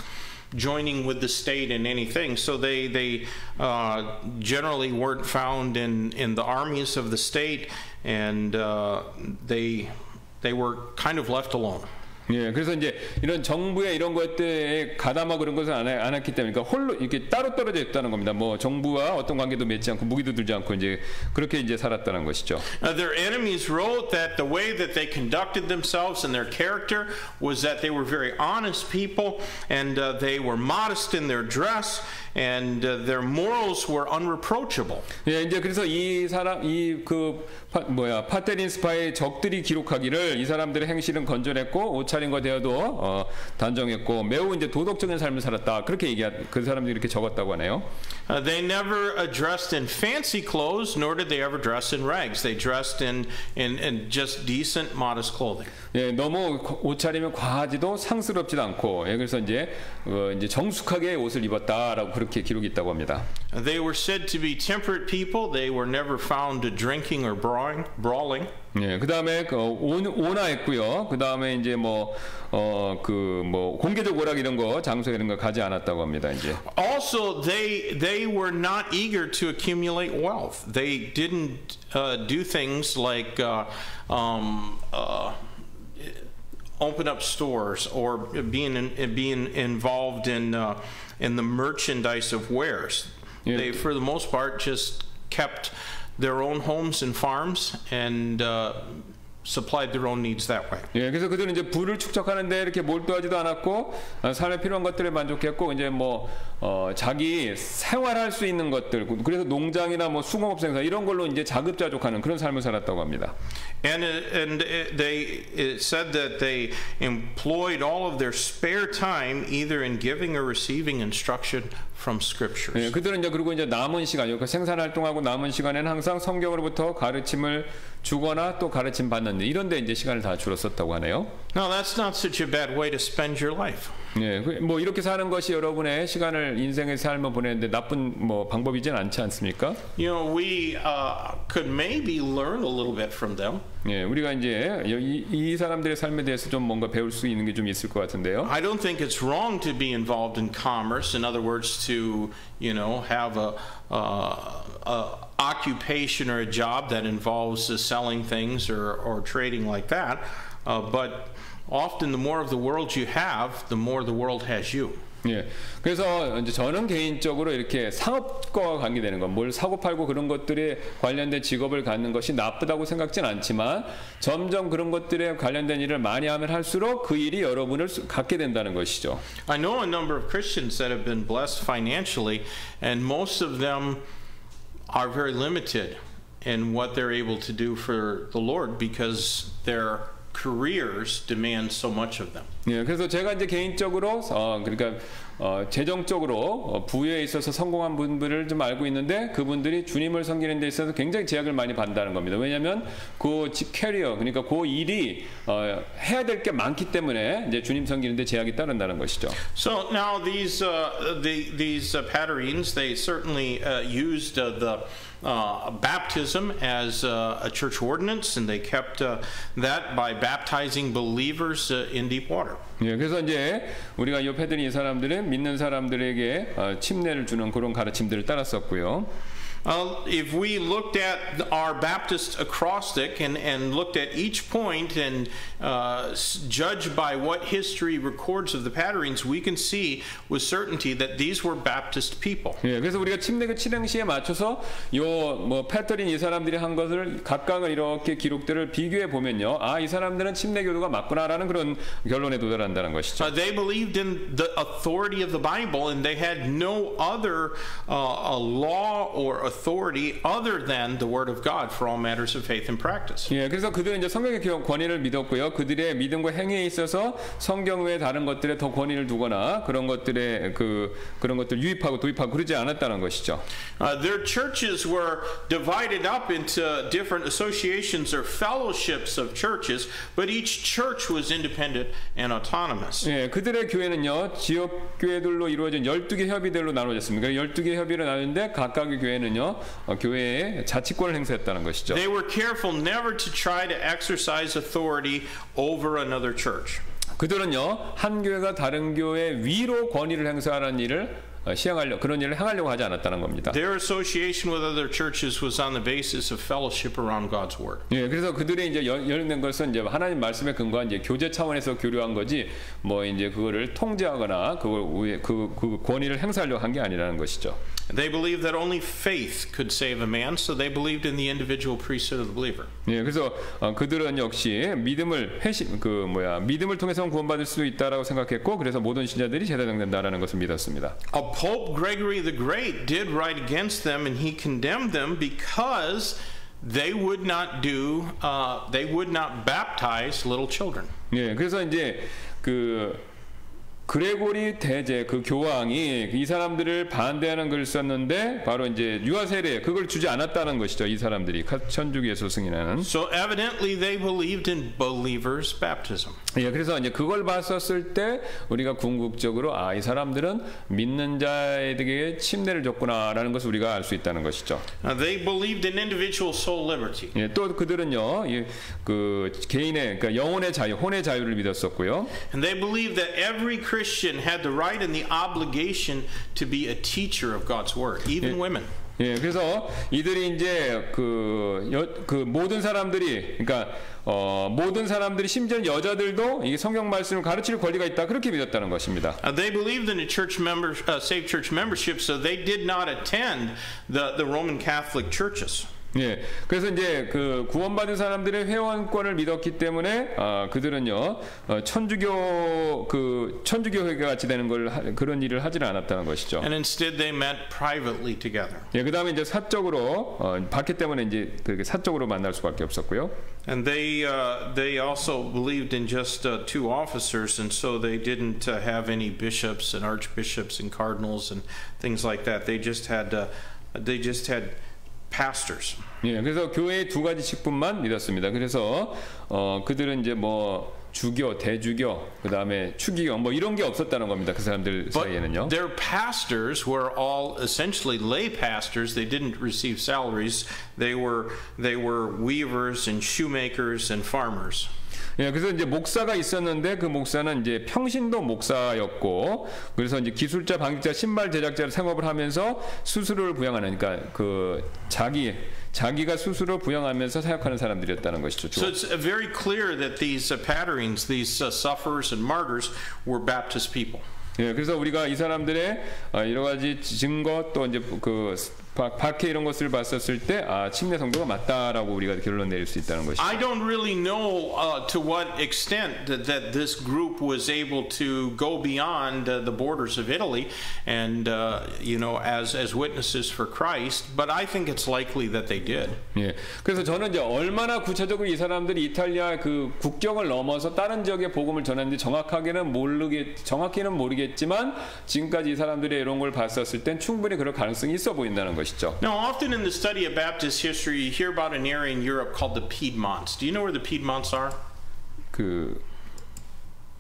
joining with the state in anything. So they generally weren't found in the armies of the state, and they were kind of left alone. 예, 그래서 이제 이런 정부의 이런 것들에 가담하고 그런 것을 안 했기 때문에, 그러니까 홀로 이렇게 따로 떨어져 있다는 겁니다. 뭐 정부와 어떤 관계도 맺지 않고 무기도 들지 않고 이제 그렇게 이제 살았다는 것이죠. Their enemies wrote that the way that they conducted themselves and their character was that they were very honest people, and they were modest in their dress, and their morals were unreproachable. 예, 이제 그래서 이 사람 파테린스파의 적들이 기록하기를 이 사람들의 행실은 건전했고 옷차림과 대화도 단정했고 매우 이제 도덕적인 삶을 살았다. 그렇게 그 사람들이 이렇게 적었다고 하네요. They never dressed in fancy clothes, nor did they ever dress in rags. They dressed in just decent, modest clothing. 예, 너무 옷차림이 과하지도 상스럽지도 않고, 예, 그래서 이제 정숙하게 옷을 입었다라고 그렇게 기록이 있다고 합니다. They were said to be temperate people. They were never found drinking or brawling. 예, 그 다음에 온화했고요. 그 다음에 이제 공개적 오락 이런 거, 장소 이런 거 가지 않았다고 합니다. 이제. Also, they were not eager to accumulate wealth. They didn't do things like open up stores or being involved in the merchandise of wares. Yeah. They, for the most part, just kept their own homes and farms and supplied their own needs that way. 예, 그래서 그들은 이제 부를 축적하는데 이렇게 몰두하지도 않았고 삶에 필요한 것들에 만족했고 이제 자기 생활할 수 있는 것들, 그래서 농장이나 수공업 생산 이런 걸로 이제 자급자족하는 그런 삶을 살았다고 합니다. And it said that they employed all of their spare time either in giving or receiving instruction from scriptures. 예, 그들은 이제 그리고 이제 남은 시간, 생산 활동하고 남은 시간에는 항상 성경으로부터 가르침을 주거나 또 가르침 받는 이런 데 이제 시간을 다 줄여 썼다고 하네요. Now that's not such a bad way to spend your life. 예, 이렇게 사는 것이 여러분의 시간을 인생의 삶을 보내는데 나쁜 방법이진 않지 않습니까? You know, we could maybe learn a little bit from them. 예, 우리가 이제 이 사람들의 삶에 대해서 좀 뭔가 배울 수 있는 게 좀 있을 것 같은데요. I don't think it's wrong to be involved in commerce. In other words, to have a occupation or a job that involves selling things or trading like that. But often, the more of the world you have, the more the world has you. 예, 그래서 이제 저는 개인적으로 이렇게 상업과 관계되는 것, 뭘 사고 팔고 그런 것들에 관련된 직업을 갖는 것이 나쁘다고 생각진 않지만 점점 그런 것들에 관련된 일을 많이 하면 할수록 그 일이 여러분을 갖게 된다는 것이죠. I know a number of Christians that have been blessed financially, and most of them are very limited in what they're able to do for the Lord because their careers demand so much of them. 예, 그래서 제가 이제 개인적으로 그러니까 재정적으로 부여에 있어서 성공한 분들을 좀 알고 있는데 그분들이 주님을 섬기는 데 있어서 굉장히 제약을 많이 받는다는 겁니다. 왜냐하면 그 캐리어 그러니까 그 일이 해야 될 게 많기 때문에 이제 주님 섬기는 데 제약이 따른다는 것이죠. So now these Padarenes, they certainly used the baptism as a church ordinance, and they kept that by baptizing believers in deep water. 예, 그래서 이제 우리가 이 페드린 이 사람들은 믿는 사람들에게 침례를 주는 그런 가르침들을 따랐었고요. If we looked at our Baptist acrostic and looked at each point and judged by what history records of the Padarenes, we can see with certainty that these were Baptist people. 예, 그래서 우리가 침례교 칠행시에 맞춰서 요 페터린 이 사람들이 한 것을 각각을 이렇게 기록들을 비교해 보면요, 아, 이 사람들은 침례교도가 맞구나라는 그런 결론에 도달한다는 것이죠. They believed in the authority of the Bible, and they had no other law or authority other than the Word of God for all matters of faith and practice. 예, 그래서 그들은 이제 성경의 권위를 믿었고요. 그들의 믿음과 행위에 있어서 성경 외의 다른 것들에 더 권위를 두거나 그런 것들에 그런 것들 유입하고 도입하고 그러지 않았다는 것이죠. Their churches were divided up into different associations or fellowships of churches, but each church was independent and autonomous. 예, 그들의 교회는요 지역 교회들로 이루어진 12개 협의들로 나눠졌습니다. 12개 협의로 나누는데 각각의 교회는요 교회의 자치권을 행사했다는 것이죠. They were careful never to try to exercise authority over another church. 그들은요 한 교회가 다른 교회 위로 권위를 행사하는 일을 그런 일을 행하려고 하지 않았다는 겁니다. Their association with other churches was on the basis of fellowship around God's word. 예, 그래서 그들이 이제 연행된 것은 이제 하나님 말씀에 근거한 이제 교제 차원에서 교류한 거지, 뭐 이제 그거를 통제하거나 그 권위를 행사하려고 한 게 아니라는 것이죠. They believed that only faith could save a man, so they believed in the individual priesthood of the believer. 예, 그래서 그들은 역시 믿음을 통해서 구원받을 수 있다라고 생각했고, 그래서 모든 신자들이 제사장된다라는 것을 믿었습니다. Pope Gregory the Great did write against them, and he condemned them because they would not baptize little children. 예, 그래서 이제 그레고리 대제 그 교황이 이 사람들을 반대하는 글을 썼는데 바로 이제 유아 세례 그걸 주지 않았다는 것이죠. 이 사람들이 천주교에서 승인하는. So evidently they believed in believers' baptism. 예, 그래서 이제 그걸 봤었을 때 우리가 궁극적으로 아, 이 사람들은 믿는 자에게 침례를 줬구나라는 것을 우리가 알 수 있다는 것이죠. They believed in individual soul liberty. 예, 또 그들은요, 그 개인의 그러니까 영혼의 자유, 혼의 자유를 믿었었고요. And they believed that every Christian had the right and the obligation to be a teacher of God's word, even women. 예, 그래서 이들이 이제 그 모든 사람들이 그러니까 모든 사람들이 심지어 여자들도 이 성경 말씀을 가르칠 권리가 있다 그렇게 믿었다는 것입니다. They believed in a saved church membership, so they did not attend the Roman Catholic churches. 예, 그래서 이제 그 구원받은 사람들의 회원권을 믿었기 때문에 그들은요 천주교 회가 같이 되는 그런 일을 하지는 않았다는 것이죠. And instead they met privately together. 예, 그다음에 이제 사적으로 받기 때문에 이제 그렇게 사적으로 만날 수밖에 없었고요. And they also believed in just two officers, and so they didn't have any bishops and archbishops and cardinals and things like that. They just had pastors. 예, 그래서 교회의 두 가지 직분만 믿었습니다. 그래서 그들은 이제 뭐 주교, 대주교, 그다음에 추기교 뭐 이런 게 없었다는 겁니다. 그 사람들 사이에는요. Their pastors were all essentially lay pastors. They didn't receive salaries. They were weavers and shoemakers and farmers. 예, 그래서 이제 목사가 있었는데 그 목사는 이제 평신도 목사였고, 그래서 이제 기술자, 방직자, 신발 제작자를 생업을 하면서 수수료를 부양하는, 그러니까 그 자기가 스스로 부양하면서 사역하는 사람들이었다는 것이죠. So it's very clear that these Padarenes, these sufferers and martyrs, were Baptist people. 예, 그래서 우리가 이 사람들의 여러 가지 증거 또 이제 그 박해 이런 것을 봤었을 때 침례 성도가 맞다라고 우리가 결론 내릴 수 있다는 것이죠. I don't really know to what extent that this group was able to go beyond the borders of Italy and as witnesses for Christ, but I think it's likely that they did. 예. 그래서 저는 이제 얼마나 구체적으로 이 사람들이 이탈리아 그 국경을 넘어서 다른 지역에 복음을 전했는지 정확히는 모르겠지만 지금까지 이 사람들이 이런 걸 봤었을 땐 충분히 그럴 가능성이 있어 보인다는 것이죠. Now, often in the study of Baptist history, you hear about an area in Europe called the Piedmonts. Do you know where the Piedmonts are?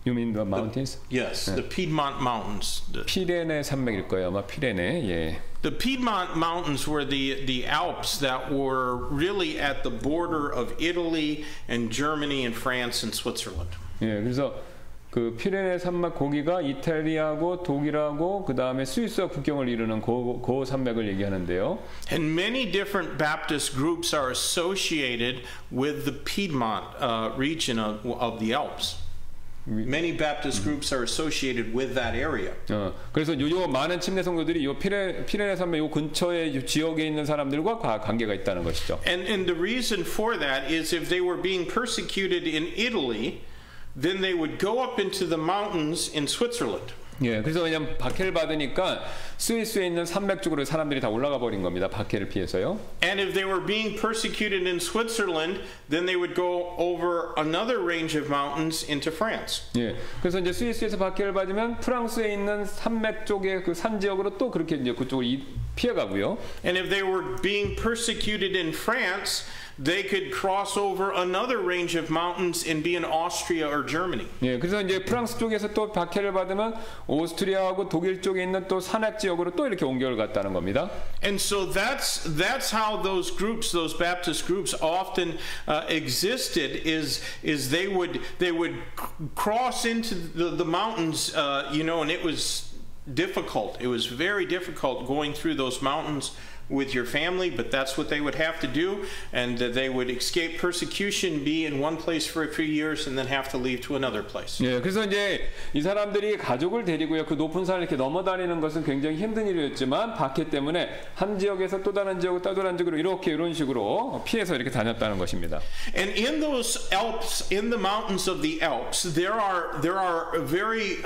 You mean the mountains? Yes, the Piedmont Mountains. 피레네 산맥일 거예요, 아마 피레네. 예. The Piedmont Mountains were the Alps that were really at the border of Italy and Germany and France and Switzerland. 예, 그래서 그 피레네 산맥 거기가 이탈리아하고 독일하고 그 다음에 스위스와 국경을 이루는 그 산맥을 얘기하는데요. And many different Baptist groups are associated with the Piedmont region of the Alps. Many Baptist groups are associated with that area. 그래서 요 많은 침례 성도들이 요 피레네 산맥 요 근처의 지역에 있는 사람들과 관계가 있다는 것이죠. And the reason for that is if they were being persecuted in Italy, then they would go up into the mountains in Switzerland. 예, 그래서 왜냐면 박해를 받으니까 스위스에 있는 산맥 쪽으로 사람들이 다 올라가 버린 겁니다. 박해를 피해서요. And if they were being persecuted in Switzerland, then they would go over another range of mountains into France. 예, 그래서 이제 스위스에서 박해를 받으면 프랑스에 있는 산맥 쪽의 그 산 지역으로 또 그렇게 이제 그쪽으로 피해가고요. And if they were being persecuted in France, they could cross over another range of mountains and be in Austria or Germany. 예, 그래서 이제 프랑스 쪽에서 또 박해를 받으면 오스트리아하고 독일 쪽에 있는 또 산악 지역으로 또 이렇게 옮겨 갔다는 겁니다. And so that's how those groups, those Baptist groups, often existed. Is they would cross into the mountains, and it was difficult. It was very difficult going through those mountains with your family, but that's what they would have to do, and they would escape persecution, be in one place for a few years, and then have to leave to another place. 예, 그래서 이제 이 사람들이 가족을 데리고요, 그 높은 산을 이렇게 넘어다니는 것은 굉장히 힘든 일이었지만 박해 때문에 한 지역에서 또 다른 지역으로 또 다른 지역으로 이런 식으로 피해서 이렇게 다녔다는 것입니다. And in those Alps, in the mountains of the Alps, there are very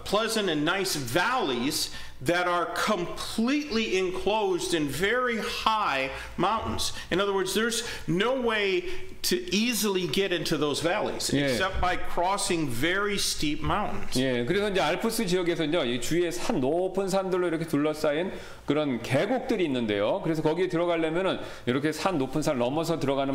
pleasant and nice valleys that are completely enclosed in very high mountains. In other words, there's no way to easily get into those valleys except by crossing very steep mountains. 예, 그래서 이제 알프스 지역에서는요, 이 주위에 높은 산들로 이렇게 둘러싸인 그런 계곡들이 있는데요. 그래서 거기에 들어가려면은 이렇게 높은 산 넘어서 들어가는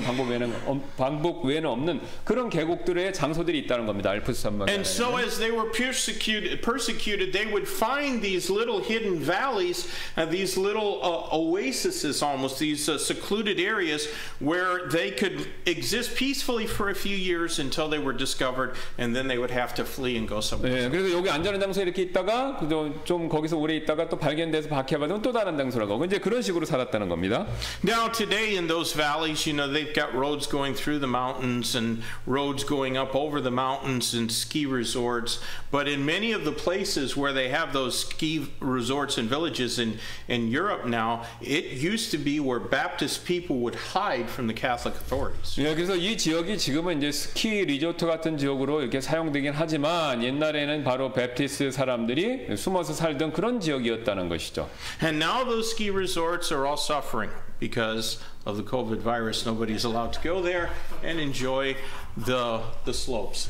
방법 외에는 없는 그런 계곡들의 장소들이 있다는 겁니다. 알프스 산맥에. And so as they were persecuted, they would find these little hidden valleys, these little oases almost, these secluded areas where they could exist peacefully for a few years until they were discovered, and then they would have to flee and go somewhere. 네, 그래서 여기 안전한 장소에 이렇게 있다가 좀 거기서 오래 있다가 또 발견돼서 박해받으면 또 다른 장소로 가고 이제 그런 식으로 살았다는 겁니다. Now today in those valleys, they've got roads going through the mountains and roads going up over the mountains and ski resorts. But in many of the places where they have those ski resorts and villages in Europe now, it used to be where Baptist people would hide from the Catholic authorities. 예, 그래서 이 지역이 지금은 이제 스키 리조트 같은 지역으로 이렇게 사용되긴 하지만 옛날에는 바로 베프티스트 사람들이 숨어서 살던 그런 지역이었다는 것이죠. And now those ski resorts are all suffering because of the COVID virus. Nobody's allowed to go there and enjoy the slopes.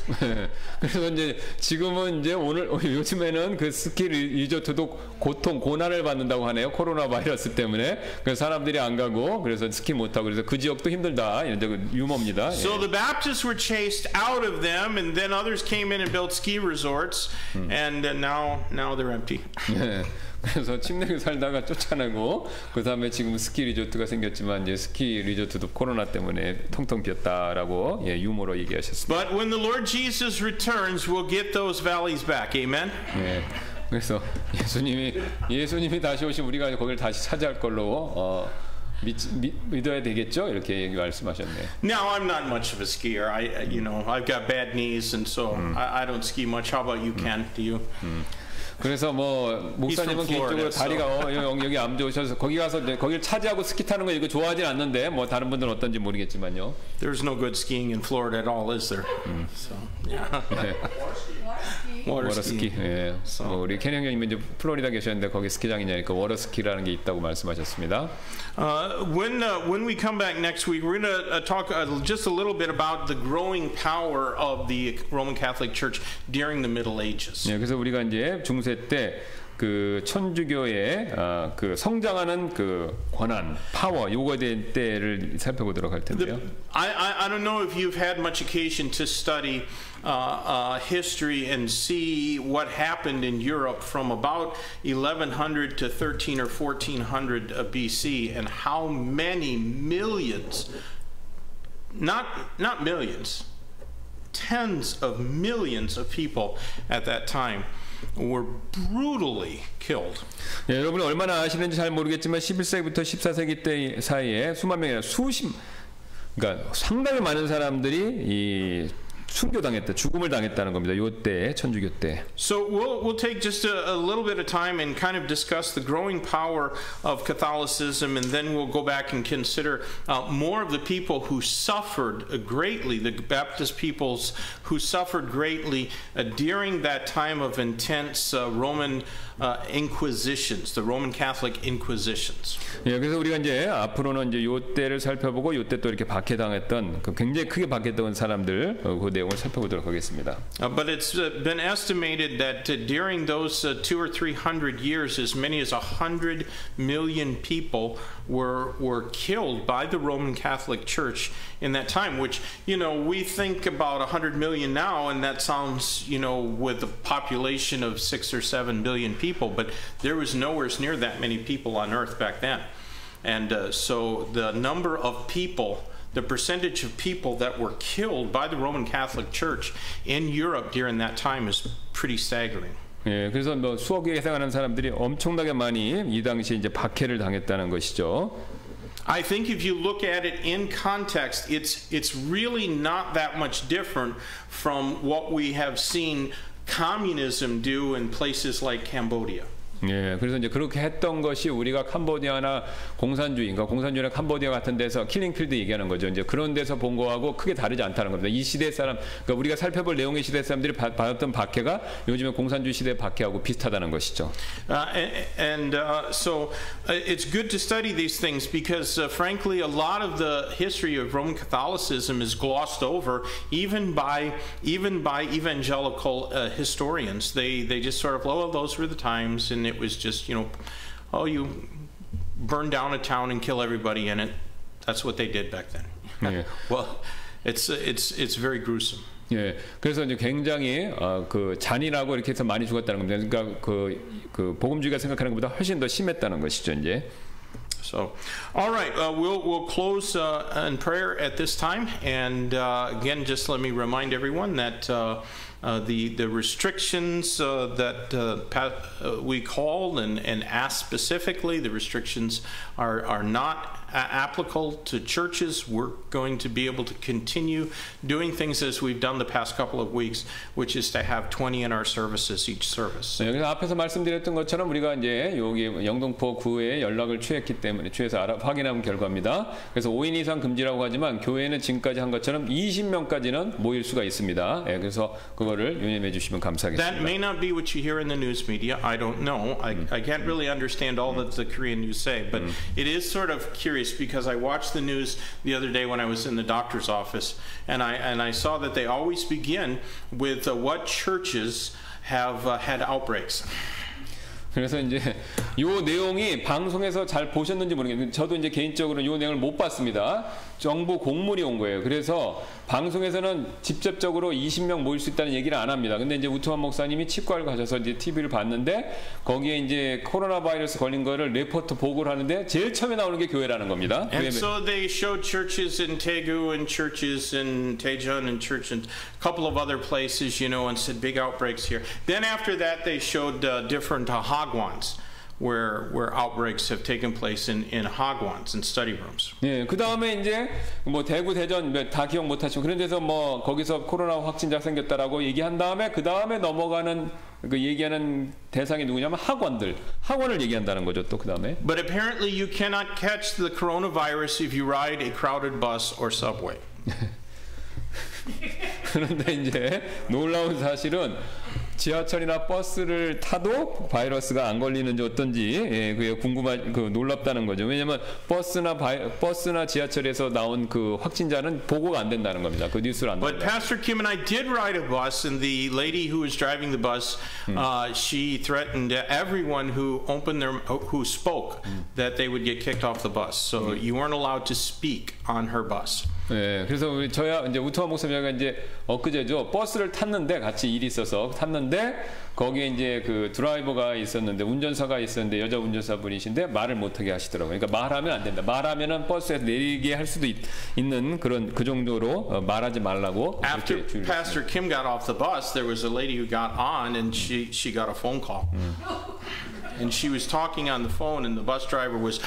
그래서 이제 지금은 이제 요즘에는 그 스키 리조트도 고난을 받는다고 하네요. 코로나 바이러스 때문에. 그래서 사람들이 안 가고 그래서 스키 못 하고 그래서 그 지역도 힘들다. 이런 유머입니다. So the Baptists were chased out of them, and then others came in and built ski resorts, and now they're empty. 그래서 침례교 살다가 쫓아내고 그 다음에 지금 스키 리조트가 생겼지만 이제 스키 리조트도 코로나 때문에 텅텅 비었다라고 유머로 얘기하셨습니다. But when the Lord Jesus returns, we'll get those valleys back. Amen. 예. 그래서 예수님이 다시 오시면 우리가 거기를 다시 차지할 걸로 믿어야 되겠죠? 이렇게 말씀하셨네요. Now I'm not much of a skier. I've got bad knees, and so I don't ski much. How about you, Ken? Do you? 그래서 뭐 목사님은 He's from 개인적으로 Florida, 다리가 여기 안 좋으셔서 거기 가서 이제 거기를 차지하고 스키 타는 거 이거 좋아하진 않는데 뭐 다른 분들은 어떤지 모르겠지만요. There's no good skiing in Florida at all, is there? So, yeah. 네. 워터스키. 예. 뭐 우리 켄 형님은 이제 플로리다 계셨는데 거기 스키장이냐니까 워터스키라는 게 있다고 말씀하셨습니다. When we come back next week, we're going to talk just a little bit about the growing power of the Roman Catholic Church during the Middle Ages. 예, 그래서 우리가 이제 중세 때 그 천주교의 그 성장하는 그 권한, 파워 요거에 대한 때를 살펴보도록 할 텐데요. I don't know if you've had much occasion to study history and see what happened in Europe from about 1100 to 13 or 1400 BC and how many millions, not millions, tens of millions of people at that time were brutally killed. 예, 여러분이 얼마나 아시는지 잘 모르겠지만 11세기부터 14세기 때 사이에 수만 명이나 그러니까 상당히 많은 사람들이 이 순교당했다, 죽음을 당했다는 겁니다. 요때 천주교 때. So we'll take just a little bit of time and kind of discuss the growing power of Catholicism, and then we'll go back and consider more of the people who suffered greatly, the Baptist peoples who suffered greatly during that time of intense Roman inquisitions, the Roman Catholic inquisitions. 예, 그래서 우리가 이제 앞으로는 이제 요 때를 살펴보고 요 때 또 이렇게 박해당했던 그 굉장히 크게 박해당한 사람들 그 내용을 살펴보도록 하겠습니다. But it's been estimated that during those 200 or 300 years, as many as 100 million people were killed by the Roman Catholic Church in that time. Which, you know, we think about 100 million now, and that sounds, you know, with a population of 6 or 7 billion people, but there was nowhere near that many people on Earth back then. And so the number of people, the percentage of people that were killed by the Roman Catholic Church in Europe during that time is pretty staggering. 예, 그래서 뭐 수억에 해당하는 사람들이 엄청나게 많이 이 당시에 이제 박해를 당했다는 것이죠. I think if you look at it in context, it's really not that much different from what we have seen communism do in places like Cambodia. 예, 그래서 이제 그렇게 했던 것이 우리가 캄보디아나 공산주의나 캄보디아 같은 데서 킬링필드 얘기하는 거죠. 이제 그런 데서 본 거하고 크게 다르지 않다는 겁니다. 이 시대 사람, 그러니까 우리가 살펴볼 내용의 시대 사람들이 받았던 박해가 요즘에 공산주의 시대 박해하고 비슷하다는 것이죠. So it's good to study these things because, frankly, a lot of the history of Roman Catholicism is glossed over, even by evangelical historians. They just sort of, oh, those were the times, and it was just, you know, oh, you burn down a town and kill everybody in it. That's what they did back then. 예. Well, it's very gruesome. 예, 그래서 이제 굉장히 그 잔인하고 이렇게 해서 많이 죽었다는 겁니다. 그러니까 그 복음주의가 생각하는 것보다 훨씬 더 심했다는 것이죠, 이제. So, all right, we'll close in prayer at this time, and again, just let me remind everyone that the restrictions that we called and asked specifically, the restrictions are not applicable to churches. We're going to be able to continue doing things as we've done the past couple of weeks, which is to have 20 in our services each service. 네, 그래서 앞에서 말씀드렸던 것처럼 우리가 이제 여기 영등포 구에 연락을 취해서 확인한 결과입니다. 그래서 5인 이상 금지라고 하지만 교회는 지금까지 한 것처럼 20명까지는 모일 수가 있습니다. 예, 그래서 그거를 유념해 주시면 감사하겠습니다. That may not be what you hear in the news media. I don't know. I can't really understand all that the Korean news say, but it is sort of curious because I watched the news the other day when I was in the doctor's office, and I saw that they always begin with what churches have had outbreaks. 그래서 이제 요 내용이 방송에서 잘 보셨는지 모르겠는데 저도 이제 개인적으로 요 내용을 못 봤습니다. 정부 공문이 온 거예요. 그래서 방송에서는 직접적으로 20명 모일 수 있다는 얘기를 안 합니다. 근데 이제 우트만 목사님이 치과를 가셔서 이제 TV를 봤는데 거기에 이제 코로나 바이러스 걸린 거를 레포트 보고를 하는데 제일 처음에 나오는 게 교회라는 겁니다. And so they showed churches in Daegu and churches in Daejeon and church in a couple of other places, you know, and said big outbreaks here. Then after that they showed different hagwons. Where outbreaks have taken place in hagwons, in study rooms. 예, 그 다음에 이제 뭐 대구, 대전 다 기억 못 하시고 그런 데서 뭐 거기서 코로나 확진자 생겼다라고 얘기한 다음에 그 다음에 넘어가는 그 얘기하는 대상이 누구냐면 학원을 얘기한다는 거죠. 또 그 다음에. But apparently you cannot catch the coronavirus if you ride a crowded bus or subway. 그런데 이제 놀라운 사실은 지하철이나 버스를 타도 바이러스가 안 걸리는지 어떤지 그게 놀랍다는 거죠. 왜냐하면 버스나 지하철에서 나온 그 확진자는 보고가 안 된다는 겁니다. 그 뉴스를 안 But 된다. Pastor Kim and I did ride a bus, and the lady who was driving the bus, she threatened everyone who spoke that they would get kicked off the bus. So you weren't allowed to speak on her bus. 네, 그래서 저야 이제 우토마 목사님과 이제 엊그제죠 버스를 탔는데 같이 일이 있어서 탔는데 거기에 이제 그 드라이버가 있었는데 운전사가 있었는데 여자 운전사분이신데 말을 못하게 하시더라고요. 그러니까 말하면 안 된다. 말하면은 버스에서 내리게 할 수도 있는 그런 그 정도로 말하지 말라고. After Pastor Kim got off the bus, there was a lady who got on, and she got a phone call, and she was talking on the phone, and the bus driver was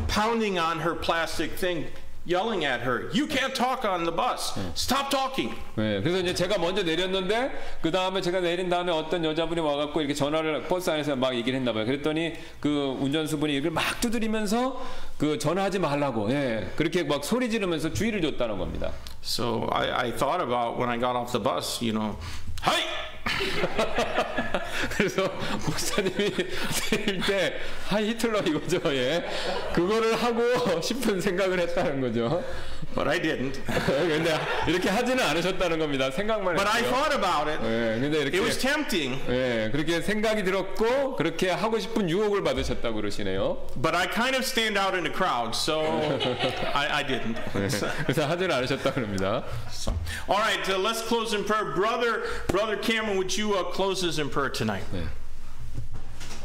pounding on her plastic thing. Yelling at her, you can't talk on the bus. Stop talking. 네, 그래서 이제 제가 먼저 내렸는데 그 다음에 제가 내린 다음에 어떤 여자분이 와갖고 이렇게 전화를 버스 안에서 막 얘기를 했나봐요. 그랬더니 그 운전수분이 이걸 막 두드리면서 그 전화하지 말라고, 그렇게 막 소리 지르면서 주의를 줬다는 겁니다. So I thought about when I got off the bus, Hi! 그래서 목사님이 내릴 때 하이 히틀러 이거죠. 그거를 하고 싶은 생각을 했다는 거죠. But I didn't. 근데 이렇게 하지는 않으셨다는 겁니다. 생각만 But I 했어요. thought about it. 근데 이렇게 It was tempting. 그렇게 생각이 들었고 그렇게 하고 싶은 유혹을 받으셨다고 그러시네요. But I kind of stand out in the crowd, so I didn't. 그래서 하지는 않으셨다고 합니다. So, all right, let's close in prayer. Brother Cameron, would you close us in prayer tonight? 네.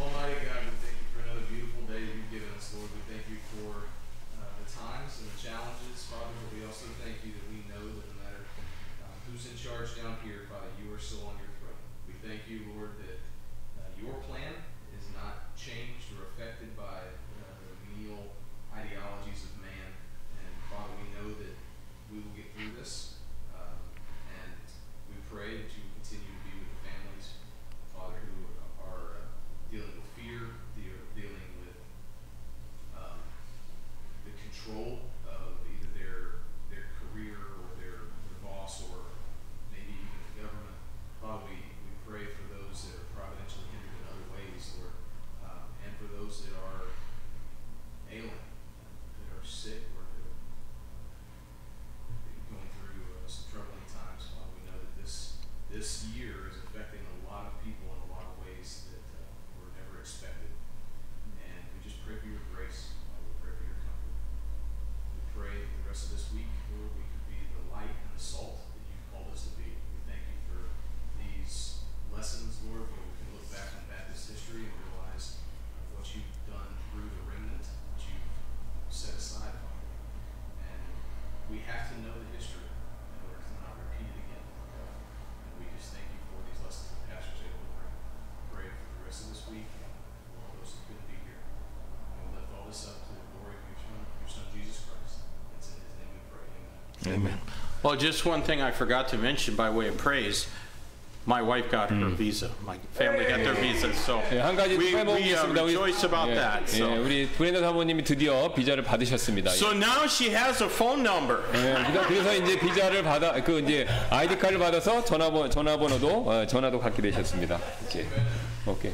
Almighty God, we thank you for another beautiful day you've given us, Lord. We thank you for the times and the challenges, Father, but we also thank you that we know that no matter who's in charge down here, Father, you are still on your throne. We thank you, Lord, that your plan is not changed or affected by the menial ideologies of man. And Father, we know that we will get through this, and we pray that you will continue to be with the families, Father, who are dealing with fear, dealing with the control of either their career or their boss or maybe even the government. Father, we pray for those that are providentially hindered in other ways, Lord, and for those that are ailing, that are sick, or that are going through some troubling times. Father, we know that this year is affecting a lot of people in a lot of ways that were never expected. And we just pray for your grace. We pray for your comfort. We pray that the rest of this week, Lord, we could be the light and the salt that you've called us to be. We thank you for these lessons, Lord, where we can look back on Baptist history and realize what you've done through the remnant that you've set aside, Father. And we have to know the history in order to not repeat it again. And we just thank you for these lessons the pastor's able to bring. Pray for the rest of this week and for all those who couldn't be here. And we lift all this up to the glory of your son Jesus Christ. It's in his name we pray. Amen. Amen. Well, just one thing I forgot to mention by way of praise. My wife got her visa. My family got their visas. So 한 가지 we 빼먹기 있습니다. rejoice about that. So. 우리 브랜드 사모님이 드디어 비자를 받으셨습니다. So now she has a phone number. 그래서 이제 비자를 이제 아이디 카드를 받아서 전화번호도 전화도 갖게 되셨습니다. 오케이.